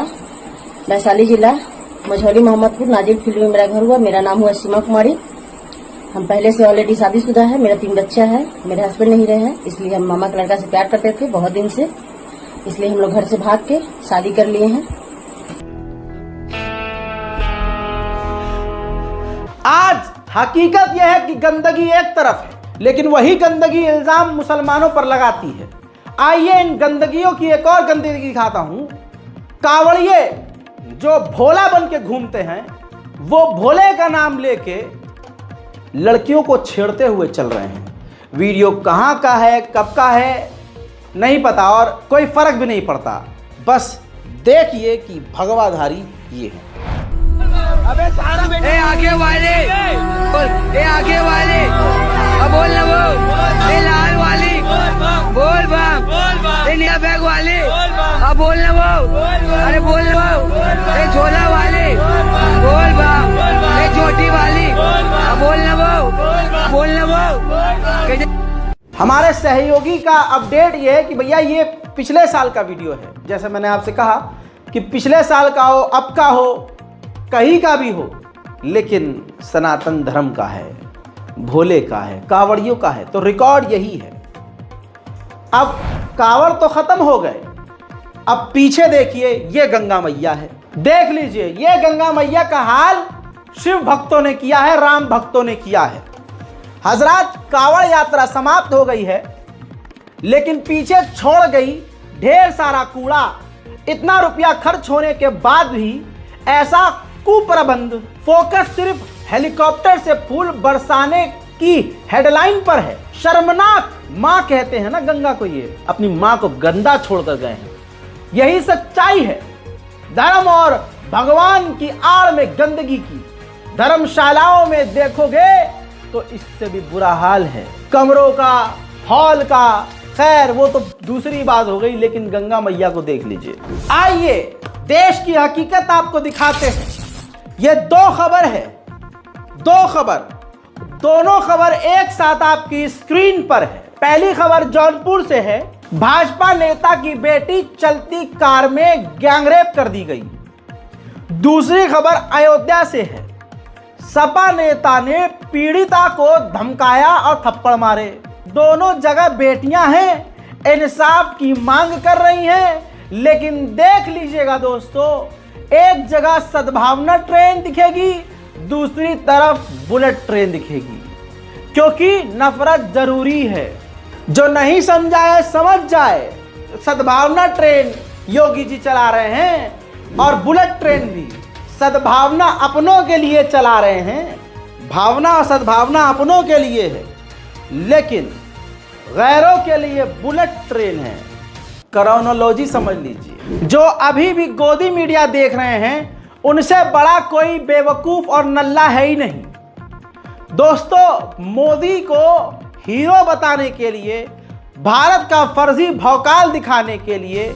वैशाली जिला मझौली मोहम्मदपुर नाजिर फील्ड में मेरा घर हुआ। मेरा नाम हुआ सीमा कुमारी। हम पहले से ऑलरेडी शादीशुदा है। मेरा 3 बच्चा है। मेरे हस्बैंड नहीं रहे हैं, इसलिए हम मामा के लड़का से प्यार करते थे बहुत दिन से, इसलिए हम लोग घर से भाग के शादी कर लिए हैं। आज हकीकत यह है कि गंदगी एक तरफ है, लेकिन वही गंदगी इल्जाम मुसलमानों पर लगाती है। आइए इन गंदगियों की एक और गंदगी दिखाता हूं। कावड़िए जो भोला बन के घूमते हैं, वो भोले का नाम लेके लड़कियों को छेड़ते हुए चल रहे हैं। वीडियो कहां का है, कब का है नहीं पता, और कोई फर्क भी नहीं पड़ता। बस देखिए कि भगवाधारी ये है। ए आगे वाले, ए आगे वाले, अब बोल ना वो, ए लाल वाली, बोल बम, ए नीला बैग वाले, अब बोल ना वो, अरे बोल ना वो, ए झोला वाले, बोल बम, ए छोटी वाली, अब बोल ना वो, बोल ना वो। हमारे सहयोगी का अपडेट ये है कि भैया ये पिछले साल का वीडियो है। जैसे मैंने आपसे कहा कि पिछले साल का हो, अब का हो, कहीं का भी हो, लेकिन सनातन धर्म का है, भोले का है, कावड़ियों का है, तो रिकॉर्ड यही है। अब कावड़ तो खत्म हो गए, अब पीछे देखिए, ये गंगा मैया है। देख लीजिए, ये गंगा मैया का हाल शिव भक्तों ने किया है, राम भक्तों ने किया है। हजरात, कावड़ यात्रा समाप्त हो गई है, लेकिन पीछे छोड़ गई ढेर सारा कूड़ा। इतना रुपया खर्च होने के बाद भी ऐसा कुप्रबंध, फोकस सिर्फ हेलीकॉप्टर से फूल बरसाने की हेडलाइन पर है। शर्मनाक। मां कहते हैं ना गंगा को, ये अपनी मां को गंदा छोड़कर गए हैं। यही सच्चाई है धर्म और भगवान की आड़ में गंदगी की। धर्मशालाओं में देखोगे तो इससे भी बुरा हाल है। कमरों का, हॉल का, खैर वो तो दूसरी बात हो गई, लेकिन गंगा मैया को देख लीजिए। आइए देश की हकीकत आपको दिखाते हैं। ये 2 खबर है, 2 खबर, दोनों खबर एक साथ आपकी स्क्रीन पर है। पहली खबर जौनपुर से है। भाजपा नेता की बेटी चलती कार में गैंगरेप कर दी गई। दूसरी खबर अयोध्या से है। सपा नेता ने पीड़िता को धमकाया और थप्पड़ मारे। दोनों जगह बेटियां हैं, इंसाफ की मांग कर रही हैं। लेकिन देख लीजिएगा दोस्तों, एक जगह सद्भावना ट्रेन दिखेगी, दूसरी तरफ बुलेट ट्रेन दिखेगी, क्योंकि नफरत जरूरी है। जो नहीं समझा है समझ जाए। सद्भावना ट्रेन योगी जी चला रहे हैं, और बुलेट ट्रेन भी सद्भावना अपनों के लिए चला रहे हैं। भावना और सद्भावना अपनों के लिए है, लेकिन गैरों के लिए बुलेट ट्रेन है। क्रोनोलॉजी समझ लीजिए। जो अभी भी गोदी मीडिया देख रहे हैं, उनसे बड़ा कोई बेवकूफ और नल्ला है ही नहीं। दोस्तों, मोदी को हीरो बताने के लिए, भारत का फर्जी भौकाल दिखाने के लिए,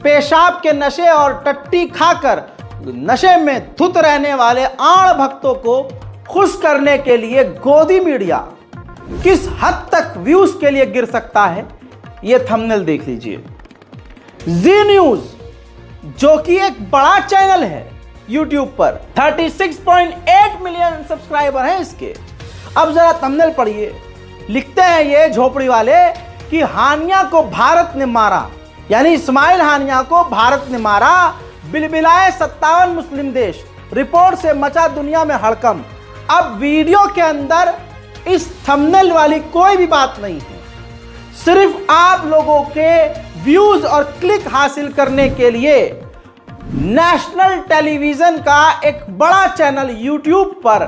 पेशाब के नशे और टट्टी खाकर नशे में धुत रहने वाले आड़ भक्तों को खुश करने के लिए गोदी मीडिया किस हद तक व्यूज के लिए गिर सकता है, यह थंबनेल देख लीजिए। जी न्यूज, जो कि एक बड़ा चैनल है यूट्यूब पर, 36.8 मिलियन सब्सक्राइबर हैं इसके। अब जरा थंबनेल पढ़िए। लिखते हैं ये झोपड़ी वाले कि हानिया को भारत ने मारा, यानी इस्माइल हानिया को भारत ने मारा। बिलबिलाए 57 मुस्लिम देश, रिपोर्ट से मचा दुनिया में हड़कंप। अब वीडियो के अंदर इस थंबनेल वाली कोई भी बात नहीं है, सिर्फ आप लोगों के व्यूज और क्लिक हासिल करने के लिए नेशनल टेलीविजन का एक बड़ा चैनल यूट्यूब पर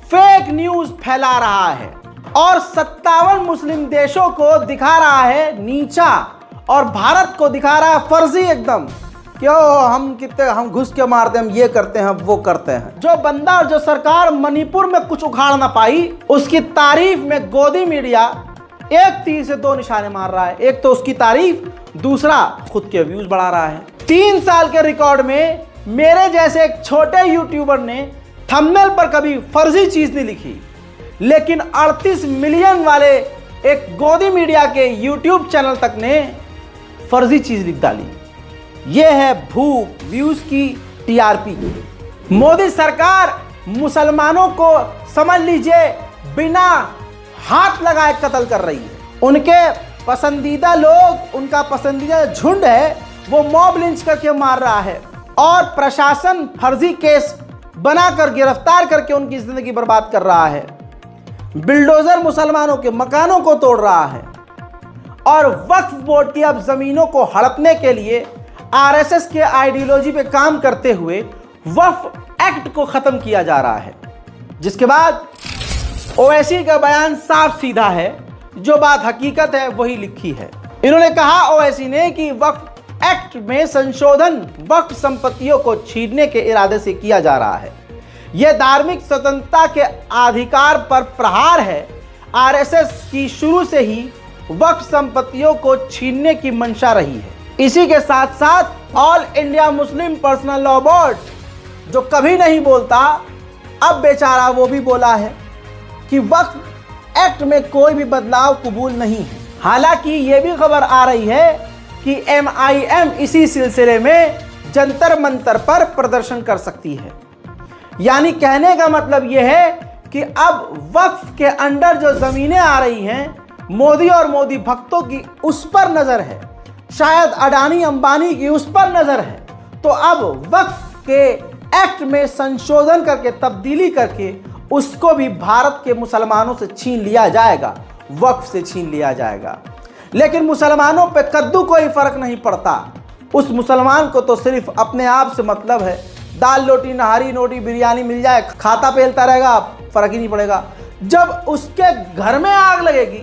फेक न्यूज फैला रहा है और 57 मुस्लिम देशों को दिखा रहा है नीचा, और भारत को दिखा रहा है फर्जी एकदम। क्यों हम घुस के मारते हैं, हम ये करते हैं, वो करते हैं। जो बंदा और जो सरकार मणिपुर में कुछ उखाड़ ना पाई, उसकी तारीफ में गोदी मीडिया एक तीर से दो निशाने मार रहा है, एक तो उसकी तारीफ, दूसरा खुद के व्यूज बढ़ा रहा है। 3 साल के रिकॉर्ड में मेरे जैसे एक छोटे यूट्यूबर ने थंबनेल पर कभी फर्जी चीज नहीं लिखी, लेकिन 38 मिलियन वाले एक गोदी मीडिया के यूट्यूब चैनल तक ने फर्जी चीज लिख डाली। यह है भूख व्यूज की, टीआरपी की। मोदी सरकार मुसलमानों को समझ लीजिए बिना हाथ लगाए कत्ल कर रही है। उनके पसंदीदा लोग, उनका पसंदीदा झुंड है, वो मॉब लिंच करके मार रहा है और प्रशासन फर्जी केस बनाकर गिरफ्तार करके उनकी जिंदगी बर्बाद कर रहा है। बिल्डोजर मुसलमानों के मकानों को तोड़ रहा है और वक्फ बोर्ड की अब जमीनों को हड़पने के लिए आरएसएस के आइडियोलॉजी पे काम करते हुए वक्फ एक्ट को खत्म किया जा रहा है। जिसके बाद ओवैसी का बयान साफ सीधा है, जो बात हकीकत है वही लिखी है। इन्होंने कहा, ओवैसी ने, कि वक्फ एक्ट में संशोधन वक्फ संपत्तियों को छीनने के इरादे से किया जा रहा है। यह धार्मिक स्वतंत्रता के अधिकार पर प्रहार है। आरएसएस की शुरू से ही वक्फ संपत्तियों को छीनने की मंशा रही है। इसी के साथ साथ all India Muslim personal law board, जो कभी नहीं बोलता, अब बेचारा वो भी बोला है कि वक्फ एक्ट में कोई भी बदलाव कबूल नहीं है। हालांकि ये भी खबर आ रही है कि MIM इसी सिलसिले में जंतर मंतर पर प्रदर्शन कर सकती है। यानी कहने का मतलब यह है कि अब वक्फ के अंडर जो जमीनें आ रही हैं, मोदी और मोदी भक्तों की उस पर नजर है, शायद अडानी अंबानी की उस पर नजर है। तो अब वक्फ के एक्ट में संशोधन करके, तब्दीली करके उसको भी भारत के मुसलमानों से छीन लिया जाएगा, वक्फ से छीन लिया जाएगा। लेकिन मुसलमानों पे कद्दू कोई फर्क नहीं पड़ता। उस मुसलमान को तो सिर्फ अपने आप से मतलब है। दाल रोटी, नहारी रोटी, बिरयानी मिल जाए, खाता पेलता रहेगा, फर्क ही नहीं पड़ेगा। जब उसके घर में आग लगेगी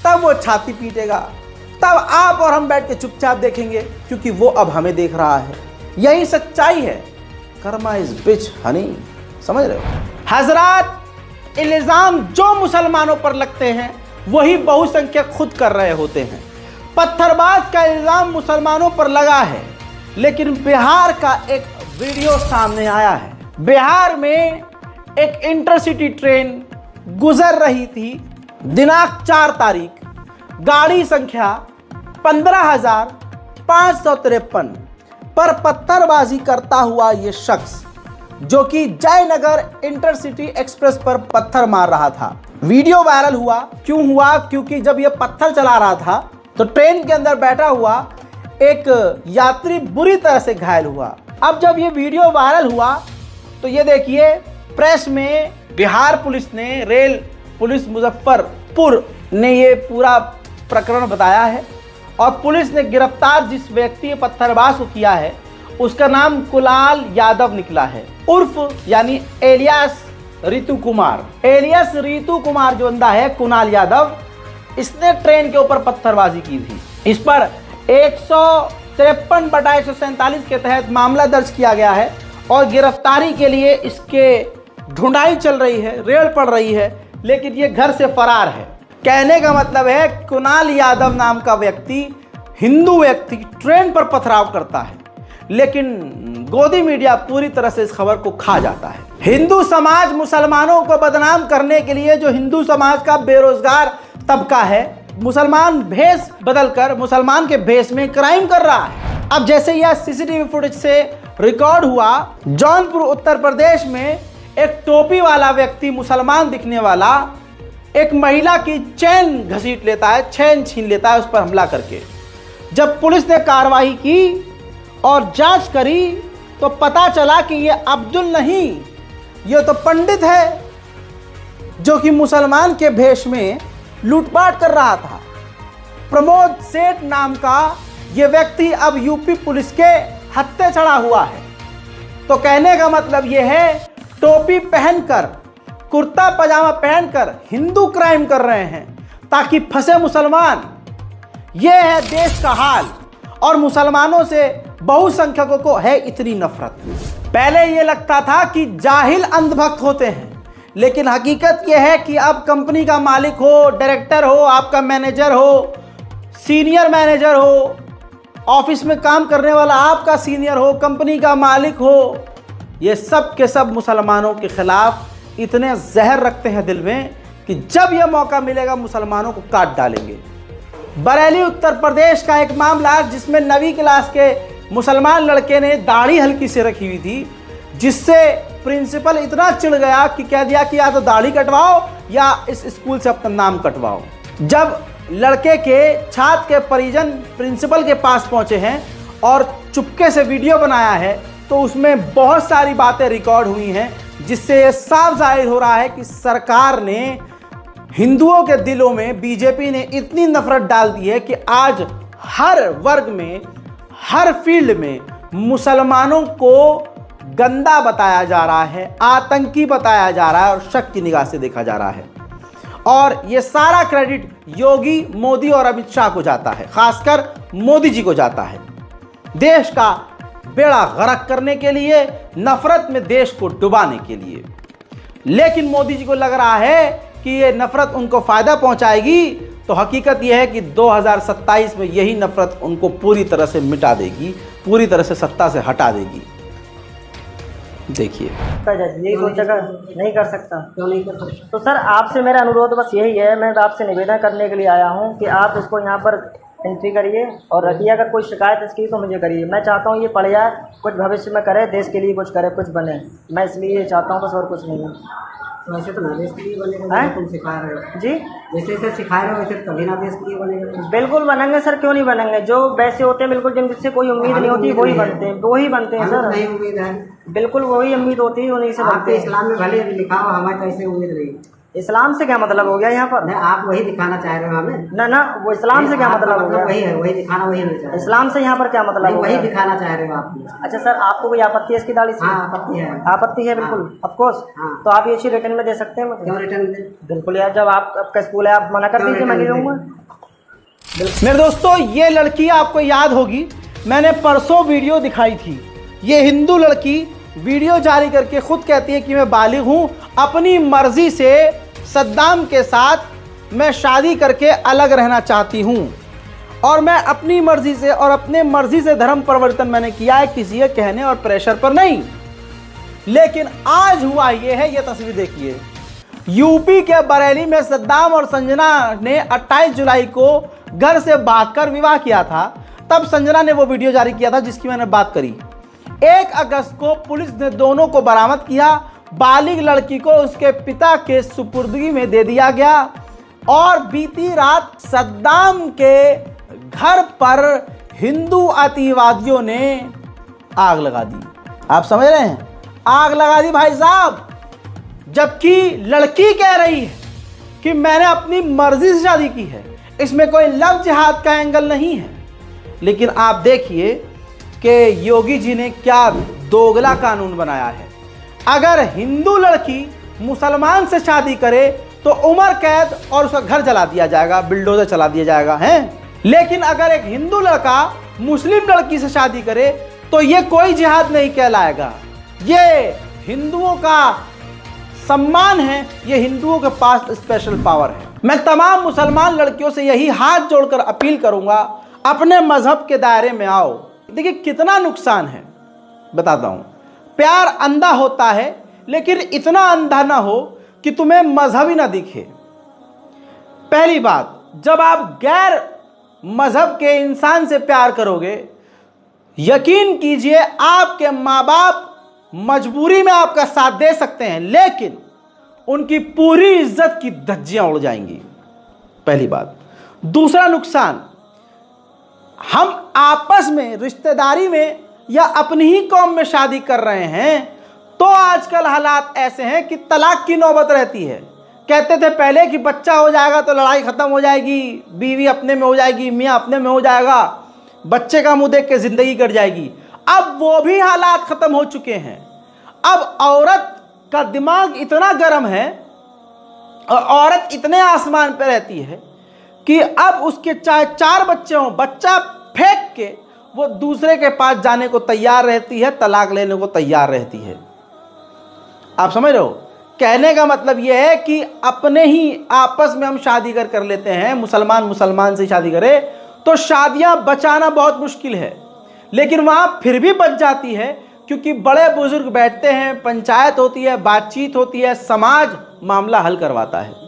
तब वो छाती पीटेगा, तब आप और हम बैठ के चुपचाप देखेंगे, क्योंकि वो अब हमें देख रहा है। यही सच्चाई है। कर्मा इज बिच हनी, समझ रहे हो हजरात? इल्जाम जो मुसलमानों पर लगते हैं वही बहुसंख्यक खुद कर रहे होते हैं। पत्थरबाज का इल्जाम मुसलमानों पर लगा है, लेकिन बिहार का एक वीडियो सामने आया है। बिहार में एक इंटरसिटी ट्रेन गुजर रही थी दिनांक 4 तारीख, गाड़ी संख्या 15,553 पर पत्थरबाजी करता हुआ ये शख्स, जो कि जयनगर इंटरसिटी एक्सप्रेस पर पत्थर मार रहा था। वीडियो वायरल हुआ। क्यों हुआ? क्योंकि जब ये पत्थर चला रहा था तो ट्रेन के अंदर बैठा हुआ एक यात्री बुरी तरह से घायल हुआ। अब जब ये वीडियो वायरल हुआ तो ये देखिए, प्रेस में बिहार पुलिस ने, रेल पुलिस मुजफ्फरपुर ने ये पूरा प्रकरण बताया है और पुलिस ने गिरफ्तार जिस व्यक्ति ने पत्थरबाज को किया है उसका नाम कुणाल यादव निकला है, उर्फ यानी एलियास रितु कुमार। एलियास रितु कुमार जो बंदा है, कुणाल यादव, इसने ट्रेन के ऊपर पत्थरबाजी की थी। इस पर 153/147 के तहत मामला दर्ज किया गया है और गिरफ्तारी के लिए इसके ढूंढाई चल रही है, रेड पड़ रही है, लेकिन ये घर से फरार है। कहने का मतलब है कुणाल यादव नाम का व्यक्ति, हिंदू व्यक्ति, ट्रेन पर पथराव करता है, लेकिन गोदी मीडिया पूरी तरह से इस खबर को खा जाता है। हिंदू समाज मुसलमानों को बदनाम करने के लिए, जो हिंदू समाज का बेरोजगार तबका है, मुसलमान भेष बदलकर मुसलमान के भेष में क्राइम कर रहा है। अब जैसे यह सीसीटीवी फुटेज से रिकॉर्ड हुआ, जौनपुर उत्तर प्रदेश में एक टोपी वाला व्यक्ति, मुसलमान दिखने वाला, एक महिला की चैन घसीट लेता है, चैन छीन लेता है उस पर हमला करके। जब पुलिस ने कार्रवाई की और जांच करी तो पता चला कि ये अब्दुल नहीं, ये तो पंडित है, जो कि मुसलमान के भेष में लूटपाट कर रहा था। प्रमोद सेठ नाम का ये व्यक्ति अब यूपी पुलिस के हत्थे चढ़ा हुआ है। तो कहने का मतलब ये है, टोपी पहनकर, कुर्ता पजामा पहनकर हिंदू क्राइम कर रहे हैं ताकि फंसे मुसलमान। ये है देश का हाल। और मुसलमानों से बहुसंख्यकों को है इतनी नफरत। पहले ये लगता था कि जाहिल अंधभक्त होते हैं, लेकिन हकीकत यह है कि अब कंपनी का मालिक हो, डायरेक्टर हो, आपका मैनेजर हो, सीनियर मैनेजर हो, ऑफिस में काम करने वाला आपका सीनियर हो, कंपनी का मालिक हो, ये सब के सब मुसलमानों के खिलाफ इतने जहर रखते हैं दिल में कि जब यह मौका मिलेगा मुसलमानों को काट डालेंगे। बरेली उत्तर प्रदेश का एक मामला जिसमें 9वीं क्लास के मुसलमान लड़के ने दाढ़ी हल्की से रखी हुई थी, जिससे प्रिंसिपल इतना चिढ़ गया कि कह दिया कि या तो दाढ़ी कटवाओ या इस स्कूल से अपना नाम कटवाओ। जब लड़के के छात्र के परिजन प्रिंसिपल के पास पहुंचे हैं और चुपके से वीडियो बनाया है, तो उसमें बहुत सारी बातें रिकॉर्ड हुई हैं, जिससे ये साफ जाहिर हो रहा है कि सरकार ने हिंदुओं के दिलों में, बीजेपी ने इतनी नफरत डाल दी है कि आज हर वर्ग में, हर फील्ड में मुसलमानों को गंदा बताया जा रहा है, आतंकी बताया जा रहा है और शक की निगाह से देखा जा रहा है। और ये सारा क्रेडिट योगी, मोदी और अमित शाह को जाता है, खासकर मोदी जी को जाता है। देश का बेड़ा गर्क करने के लिए, नफरत में देश को डुबाने के लिए। लेकिन मोदी जी को लग रहा है कि ये नफरत उनको फायदा पहुंचाएगी, तो हकीकत यह है कि 2027 में यही नफरत उनको पूरी तरह से मिटा देगी, पूरी तरह से सत्ता से हटा देगी। देखिए, यही सोचेगा नहीं कर सकता, क्यों नहीं कर सकता? तो सर आपसे मेरा अनुरोध बस यही है, मैं आपसे निवेदन करने के लिए आया हूँ कि आप इसको यहाँ पर एंट्री करिए और रखिए। अगर कोई शिकायत इसकी तो मुझे करिए। मैं चाहता हूँ ये पढ़ जाए, कुछ भविष्य में करे, देश के लिए कुछ करे, कुछ बने। मैं इसलिए ये चाहता हूँ, बस और कुछ नहीं है। तो वैसे तो ना देश के लिए बनेगा, तुम सिखा रहे हो जी, जैसे सिखा रहे हो वैसे तो कभी ना देश के लिए बनेगा। बिल्कुल बनेंगे सर, क्यों नहीं बनेंगे? जो वैसे होते हैं बिल्कुल, जिनसे कोई उम्मीद नहीं होती, वही बनते हैं, वही बनते हैं सर। नहीं उम्मीद है, बिल्कुल वही उम्मीद होती है, उन्हीं से बनते हैं। इस्लाम में भले लिखा हो, हमारे तो ऐसे उम्मीद नहीं। इस्लाम से क्या मतलब हो गया यहाँ पर? नहीं, आप वही दिखाना चाह रहे हो हमें? ना ना, वो इस्लाम से क्या मतलब हो गया? वही है, वही दिखाना, वही होना चाहिए। इस्लाम से यहाँ पर क्या मतलब? वही दिखाना चाह रहे हो आप। अच्छा सर, आपको कोई आपत्ति है इसकी दाढ़ी से? हाँ, आपत्ति है। आपत्ति है, बिल्कुल, ऑफ कोर्स। तो आप ये चीज रिटर्न में दे सकते हैं मुझे? क्यों रिटर्न दे? बिल्कुल यार, जब आपका स्कूल है, आप मना कर दीजिए, मैं नहीं लूंगा। मेरे दोस्तों, ये लड़की आपको याद होगी, मैंने परसों वीडियो दिखाई थी। ये हिंदू लड़की वीडियो जारी करके खुद कहती है कि मैं बालिग हूं, अपनी मर्जी से सद्दाम के साथ मैं शादी करके अलग रहना चाहती हूं, और मैं अपनी मर्जी से और अपने मर्जी से धर्म परिवर्तन मैंने किया है, किसी के कहने और प्रेशर पर नहीं। लेकिन आज हुआ ये है, ये तस्वीर देखिए। यूपी के बरेली में सद्दाम और संजना ने 28 जुलाई को घर से भागकर विवाह किया था। तब संजना ने वो वीडियो जारी किया था जिसकी मैंने बात करी। 1 अगस्त को पुलिस ने दोनों को बरामद किया। बालिग लड़की को उसके पिता के सुपुर्दगी में दे दिया गया और बीती रात सद्दाम के घर पर हिंदू अतिवादियों ने आग लगा दी। आप समझ रहे हैं? आग लगा दी भाई साहब, जबकि लड़की कह रही है कि मैंने अपनी मर्जी से शादी की है। इसमें कोई लव जिहाद का एंगल नहीं है। लेकिन आप देखिए कि योगी जी ने क्या दोगला कानून बनाया है। अगर हिंदू लड़की मुसलमान से शादी करे तो उम्र कैद और उसका घर जला दिया जाएगा, बिल्डोजर चला दिया जाएगा, हैं? लेकिन अगर एक हिंदू लड़का मुस्लिम लड़की से शादी करे तो ये कोई जिहाद नहीं कहलाएगा। ये हिंदुओं का सम्मान है, ये हिंदुओं के पास स्पेशल पावर है। मैं तमाम मुसलमान लड़कियों से यही हाथ जोड़कर अपील करूंगा, अपने मजहब के दायरे में आओ। देखिए कितना नुकसान है, बताता हूं। प्यार अंधा होता है, लेकिन इतना अंधा ना हो कि तुम्हें मजहब ही ना दिखे। पहली बात, जब आप गैर मजहब के इंसान से प्यार करोगे, यकीन कीजिए आपके माँ बाप मजबूरी में आपका साथ दे सकते हैं, लेकिन उनकी पूरी इज्जत की धज्जियां उड़ जाएंगी। पहली बात। दूसरा नुकसान, हम आपस में रिश्तेदारी में या अपनी ही कौम में शादी कर रहे हैं तो आजकल हालात ऐसे हैं कि तलाक की नौबत रहती है। कहते थे पहले कि बच्चा हो जाएगा तो लड़ाई खत्म हो जाएगी, बीवी अपने में हो जाएगी, मियाँ अपने में हो जाएगा, बच्चे का मुंह देख के जिंदगी कट जाएगी। अब वो भी हालात खत्म हो चुके हैं। अब औरत का दिमाग इतना गर्म है और औरत इतने आसमान पे रहती है कि अब उसके चाहे 4 बच्चे हों, बच्चा फेंक के वो दूसरे के पास जाने को तैयार रहती है, तलाक लेने को तैयार रहती है। आप समझ रहे हो? कहने का मतलब यह है कि अपने ही आपस में हम शादी कर लेते हैं, मुसलमान से शादी करे तो शादियां बचाना बहुत मुश्किल है, लेकिन वहां फिर भी बच जाती है क्योंकि बड़े बुजुर्ग बैठते हैं, पंचायत होती है, बातचीत होती है, समाज मामला हल करवाता है।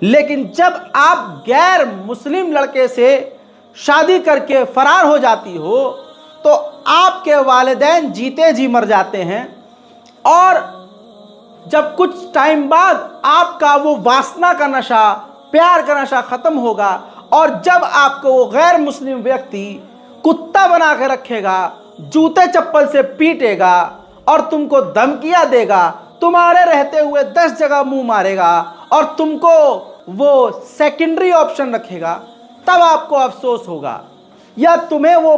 लेकिन जब आप गैर मुस्लिम लड़के से शादी करके फरार हो जाती हो तो आपके वालिदैन जीते जी मर जाते हैं, और जब कुछ टाइम बाद आपका वो वासना का नशा, प्यार का नशा खत्म होगा, और जब आपको वो गैर मुस्लिम व्यक्ति कुत्ता बना के रखेगा, जूते चप्पल से पीटेगा और तुमको धमकियां देगा, तुम्हारे रहते हुए 10 जगह मुंह मारेगा और तुमको वो सेकेंडरी ऑप्शन रखेगा, तब आपको अफसोस होगा। या तुम्हें वो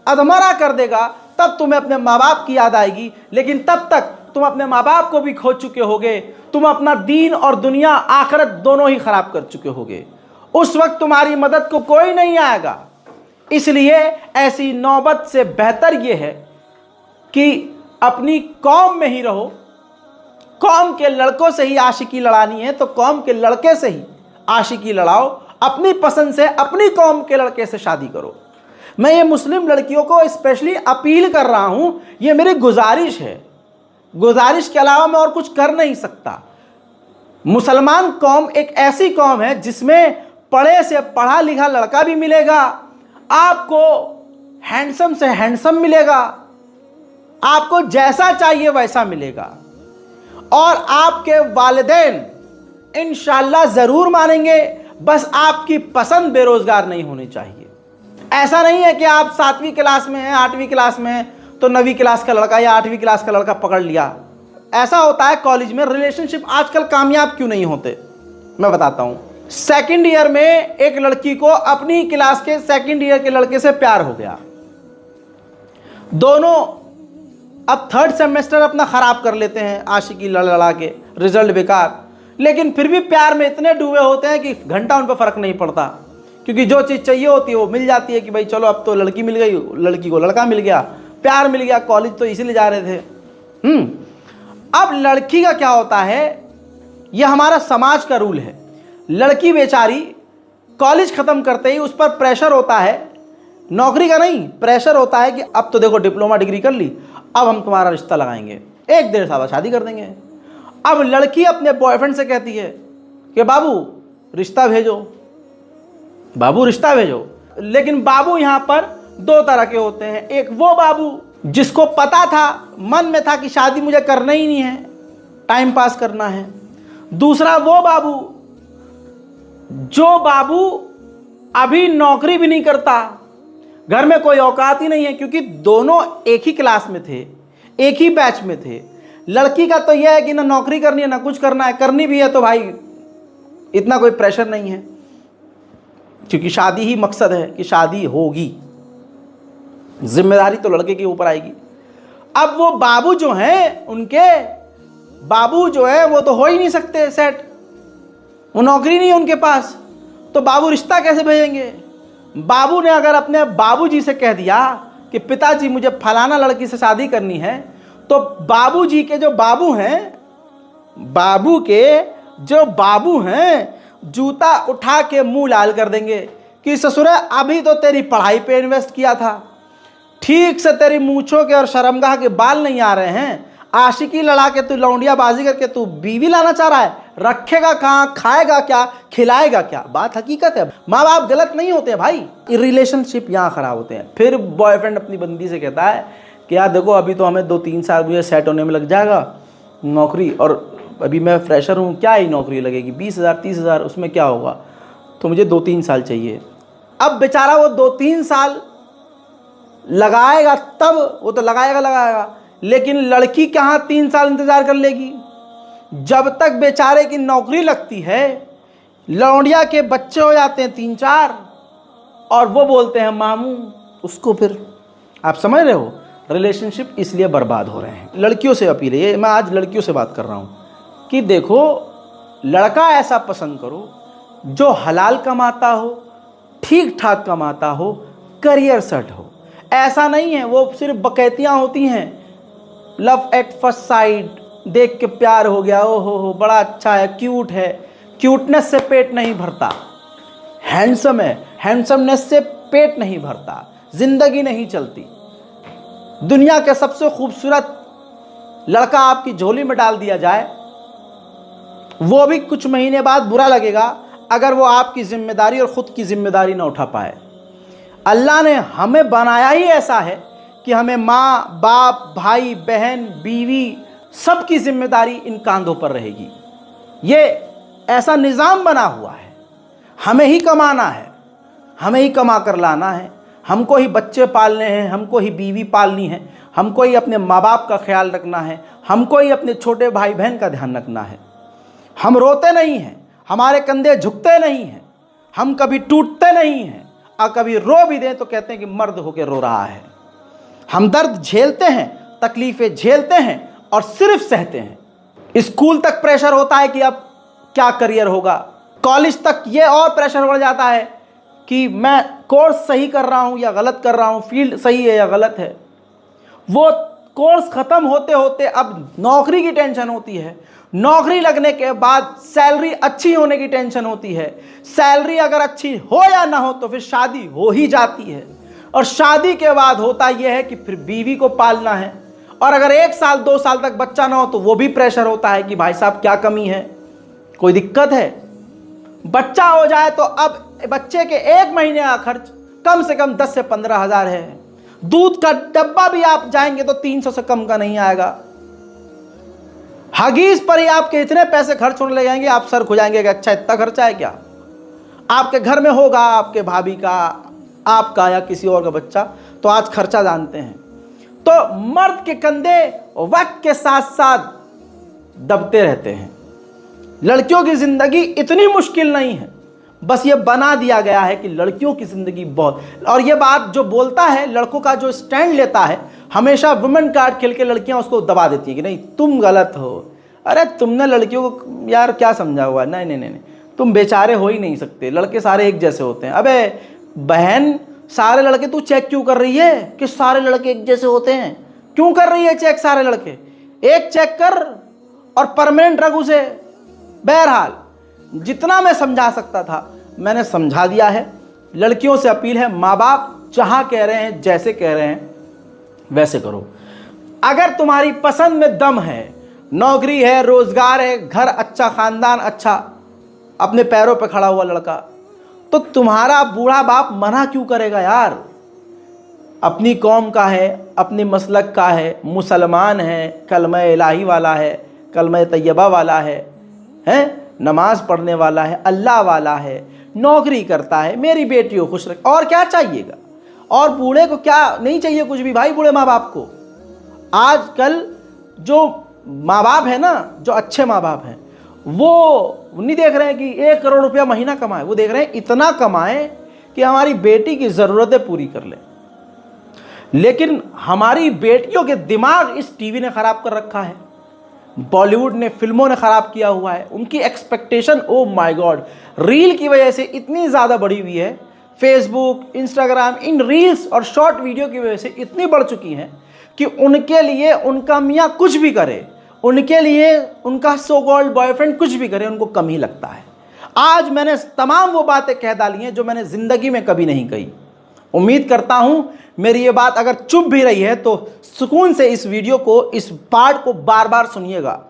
अधमरा कर देगा, तब तुम्हें अपने माँ बाप की याद आएगी, लेकिन तब तक तुम अपने माँ बाप को भी खो चुके होगे, तुम अपना दीन और दुनिया आखिरत दोनों ही खराब कर चुके होगे। उस वक्त तुम्हारी मदद को कोई नहीं आएगा। इसलिए ऐसी नौबत से बेहतर यह है कि अपनी कौम में ही रहो। कौम के लड़कों से ही आशिकी लड़ानी है तो कौम के लड़के से ही आशिकी लड़ाओ, अपनी पसंद से अपनी कौम के लड़के से शादी करो। मैं ये मुस्लिम लड़कियों को स्पेशली अपील कर रहा हूं, ये मेरी गुजारिश है, गुजारिश के अलावा मैं और कुछ कर नहीं सकता। मुसलमान कौम एक ऐसी कौम है जिसमें पढ़े से पढ़ा लिखा लड़का भी मिलेगा, आपको हैंडसम से हैंडसम मिलेगा, आपको जैसा चाहिए वैसा मिलेगा, और आपके वालिदैन इंशाअल्लाह ज़रूर मानेंगे। बस आपकी पसंद बेरोज़गार नहीं होनी चाहिए। ऐसा नहीं है कि आप 7वीं क्लास में हैं, 8वीं क्लास में हैं तो 9वीं क्लास का लड़का या 8वीं क्लास का लड़का पकड़ लिया। ऐसा होता है कॉलेज में। रिलेशनशिप आजकल कामयाब क्यों नहीं होते, मैं बताता हूँ। सेकंड ईयर में एक लड़की को अपनी क्लास के सेकंड ईयर के लड़के से प्यार हो गया, दोनों अब थर्ड सेमेस्टर अपना ख़राब कर लेते हैं आशिकी लड़ा के, रिजल्ट बेकार, लेकिन फिर भी प्यार में इतने डूबे होते हैं कि घंटा उन पर फ़र्क नहीं पड़ता, क्योंकि जो चीज़ चाहिए होती है वो मिल जाती है कि भाई चलो अब तो लड़की मिल गई, लड़की को लड़का मिल गया, प्यार मिल गया, कॉलेज तो इसीलिए जा रहे थे। अब लड़की का क्या होता है, यह हमारा समाज का रूल है। लड़की बेचारी कॉलेज ख़त्म करते ही उस पर प्रेशर होता है, नौकरी का नहीं, प्रेशर होता है कि अब तो देखो डिप्लोमा डिग्री कर ली, अब हम तुम्हारा रिश्ता लगाएंगे, 1-1.5 साल शादी कर देंगे। अब लड़की अपने बॉयफ्रेंड से कहती है कि बाबू रिश्ता भेजो, बाबू रिश्ता भेजो। लेकिन बाबू यहाँ पर 2 तरह के होते हैं। एक वो बाबू जिसको पता था, मन में था कि शादी मुझे करना ही नहीं है, टाइम पास करना है। दूसरा वो बाबू जो बाबू अभी नौकरी भी नहीं करता, घर में कोई औकात ही नहीं है, क्योंकि दोनों एक ही क्लास में थे, एक ही बैच में थे। लड़की का तो यह है कि ना नौकरी करनी है ना कुछ करना है, करनी भी है तो भाई इतना कोई प्रेशर नहीं है, क्योंकि शादी ही मकसद है कि शादी होगी, जिम्मेदारी तो लड़के के ऊपर आएगी। अब वो बाबू जो हैं, उनके बाबू जो है वो तो हो ही नहीं सकते सेट, वो नौकरी नहीं है उनके पास, तो बाबू रिश्ता कैसे भेजेंगे। बाबू ने अगर अपने बाबूजी से कह दिया कि पिताजी मुझे फलाना लड़की से शादी करनी है, तो बाबूजी के जो बाबू हैं, बाबू के जो बाबू हैं, जूता उठा के मुंह लाल कर देंगे कि ससुरे अभी तो तेरी पढ़ाई पे इन्वेस्ट किया था, ठीक से तेरी मूंछों के और शर्मगाह के बाल नहीं आ रहे हैं, आशिकी लड़ा के तू लौंडिया बाजी करके तू बीवी लाना चाह रहा है, रखेगा कहाँ, खाएगा क्या, खिलाएगा क्या। बात हकीकत है, माँ बाप गलत नहीं होते हैं भाई, रिलेशनशिप यहाँ ख़राब होते हैं। फिर बॉयफ्रेंड अपनी बंदी से कहता है कि यार देखो अभी तो हमें 2-3 साल मुझे सेट होने में लग जाएगा, नौकरी, और अभी मैं फ्रेशर हूँ, क्या ही नौकरी लगेगी, 20,000-30,000, उसमें क्या होगा, तो मुझे 2-3 साल चाहिए। अब बेचारा वो 2-3 साल लगाएगा, तब वो तो लगाएगा, लेकिन लड़की कहाँ 3 साल इंतज़ार कर लेगी, जब तक बेचारे की नौकरी लगती है। लौंडिया के बच्चे हो जाते हैं 3-4 और वो बोलते हैं मामू उसको, फिर आप समझ रहे हो, रिलेशनशिप इसलिए बर्बाद हो रहे हैं। लड़कियों से अपील है, मैं आज लड़कियों से बात कर रहा हूँ कि देखो लड़का ऐसा पसंद करो जो हलाल कमाता हो, ठीक ठाक कमाता हो, करियर सेट हो। ऐसा नहीं है वो सिर्फ बकैतियाँ होती हैं, लव एट फर्स्ट साइट, देख के प्यार हो गया, ओ हो बड़ा अच्छा है, क्यूट है। क्यूटनेस से पेट नहीं भरता। हैंडसम है, हैंडसमनेस से पेट नहीं भरता, जिंदगी नहीं चलती। दुनिया के सबसे खूबसूरत लड़का आपकी झोली में डाल दिया जाए, वो भी कुछ महीने बाद बुरा लगेगा अगर वो आपकी जिम्मेदारी और खुद की जिम्मेदारी ना उठा पाए। अल्लाह ने हमें बनाया ही ऐसा है कि हमें माँ बाप, भाई बहन, बीवी सबकी जिम्मेदारी इन कांधों पर रहेगी। ये ऐसा निज़ाम बना हुआ है। हमें ही कमाना है, हमें ही कमा कर लाना है, हमको ही बच्चे पालने हैं, हमको ही बीवी पालनी है, हमको ही अपने माँ बाप का ख्याल रखना है, हमको ही अपने छोटे भाई बहन का ध्यान रखना है। हम रोते नहीं हैं, हमारे कंधे झुकते नहीं हैं, हम कभी टूटते नहीं हैं, और कभी रो भी दें तो कहते हैं कि मर्द होकर रो रहा है। हम दर्द झेलते हैं, तकलीफ़ें झेलते हैं और सिर्फ सहते हैं। स्कूल तक प्रेशर होता है कि अब क्या करियर होगा, कॉलेज तक ये और प्रेशर बढ़ जाता है कि मैं कोर्स सही कर रहा हूँ या गलत कर रहा हूँ, फील्ड सही है या गलत है। वो कोर्स ख़त्म होते होते अब नौकरी की टेंशन होती है, नौकरी लगने के बाद सैलरी अच्छी होने की टेंशन होती है, सैलरी अगर अच्छी हो या ना हो तो फिर शादी हो ही जाती है, और शादी के बाद होता यह है कि फिर बीवी को पालना है, और अगर 1 साल 2 साल तक बच्चा ना हो तो वो भी प्रेशर होता है कि भाई साहब क्या कमी है, कोई दिक्कत है। बच्चा हो जाए तो अब बच्चे के 1 महीने का खर्च कम से कम 10 से 15 हज़ार है। दूध का डब्बा भी आप जाएंगे तो 300 से कम का नहीं आएगा। हगीज पर ही आपके इतने पैसे खर्च होने लगेंगे, आप सर खुजाएंगे कि अच्छा इतना खर्चा है क्या। आपके घर में होगा आपके भाभी का, आपका या किसी और का बच्चा, तो आज खर्चा जानते हैं। तो मर्द के कंधे वक्त के साथ साथ दबते रहते हैं। लड़कियों की ज़िंदगी इतनी मुश्किल नहीं है, बस ये बना दिया गया है कि लड़कियों की ज़िंदगी बहुत, और ये बात जो बोलता है, लड़कों का जो स्टैंड लेता है, हमेशा वुमेन कार्ड खेल के लड़कियां उसको दबा देती है कि नहीं तुम गलत हो। अरे तुमने लड़कियों को यार क्या समझा हुआ है, नहीं, तुम बेचारे हो ही नहीं सकते, लड़के सारे एक जैसे होते हैं। अबे बहन, सारे लड़के तू चेक क्यों कर रही है कि सारे लड़के एक जैसे होते हैं? क्यों कर रही है चेक सारे लड़के? एक चेक कर और परमानेंट रख उसे। बहरहाल जितना मैं समझा सकता था मैंने समझा दिया है। लड़कियों से अपील है, माँ बाप जहाँ कह रहे हैं, जैसे कह रहे हैं वैसे करो। अगर तुम्हारी पसंद में दम है, नौकरी है, रोजगार है, घर अच्छा, खानदान अच्छा, अपने पैरों पर खड़ा हुआ लड़का, तो तुम्हारा बूढ़ा बाप मना क्यों करेगा यार? अपनी कौम का है, अपने मसलक का है, मुसलमान है, कलमा इलाही वाला है, कलमा तैयबा वाला है, नमाज पढ़ने वाला है, अल्लाह वाला है, नौकरी करता है, मेरी बेटी को खुश रख, और क्या चाहिएगा? और बूढ़े को क्या नहीं चाहिए कुछ भी भाई, बूढ़े माँ बाप को। आजकल जो माँ बाप है ना, जो अच्छे माँ बाप हैं, वो नहीं देख रहे हैं कि 1 करोड़ रुपया महीना कमाए, वो देख रहे हैं इतना कमाएं कि हमारी बेटी की ज़रूरतें पूरी कर लें। लेकिन हमारी बेटियों के दिमाग इस टीवी ने ख़राब कर रखा है, बॉलीवुड ने, फिल्मों ने ख़राब किया हुआ है। उनकी expectation, oh my God, reel की वजह से इतनी ज़्यादा बढ़ी हुई है, फेसबुक, इंस्टाग्राम, इन रील्स और शॉर्ट वीडियो की वजह से इतनी बढ़ चुकी हैं कि उनके लिए उनका मियाँ कुछ भी करे, उनके लिए उनका सो कॉल्ड बॉयफ्रेंड कुछ भी करे, उनको कम ही लगता है। आज मैंने तमाम वो बातें कह डाली हैं जो मैंने ज़िंदगी में कभी नहीं कही। उम्मीद करता हूँ मेरी ये बात अगर चुप भी रही है तो सुकून से इस वीडियो को, इस पार्ट को बार बार सुनिएगा,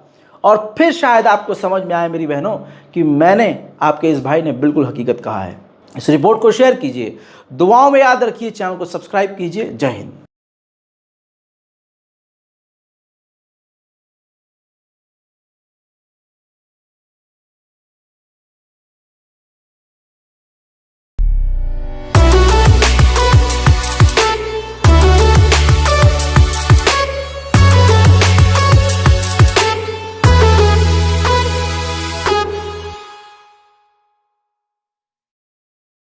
और फिर शायद आपको समझ में आए मेरी बहनों कि मैंने, आपके इस भाई ने बिल्कुल हकीकत कहा है। इस रिपोर्ट को शेयर कीजिए, दुआओं में याद रखिए, चैनल को सब्सक्राइब कीजिए। जय हिंद।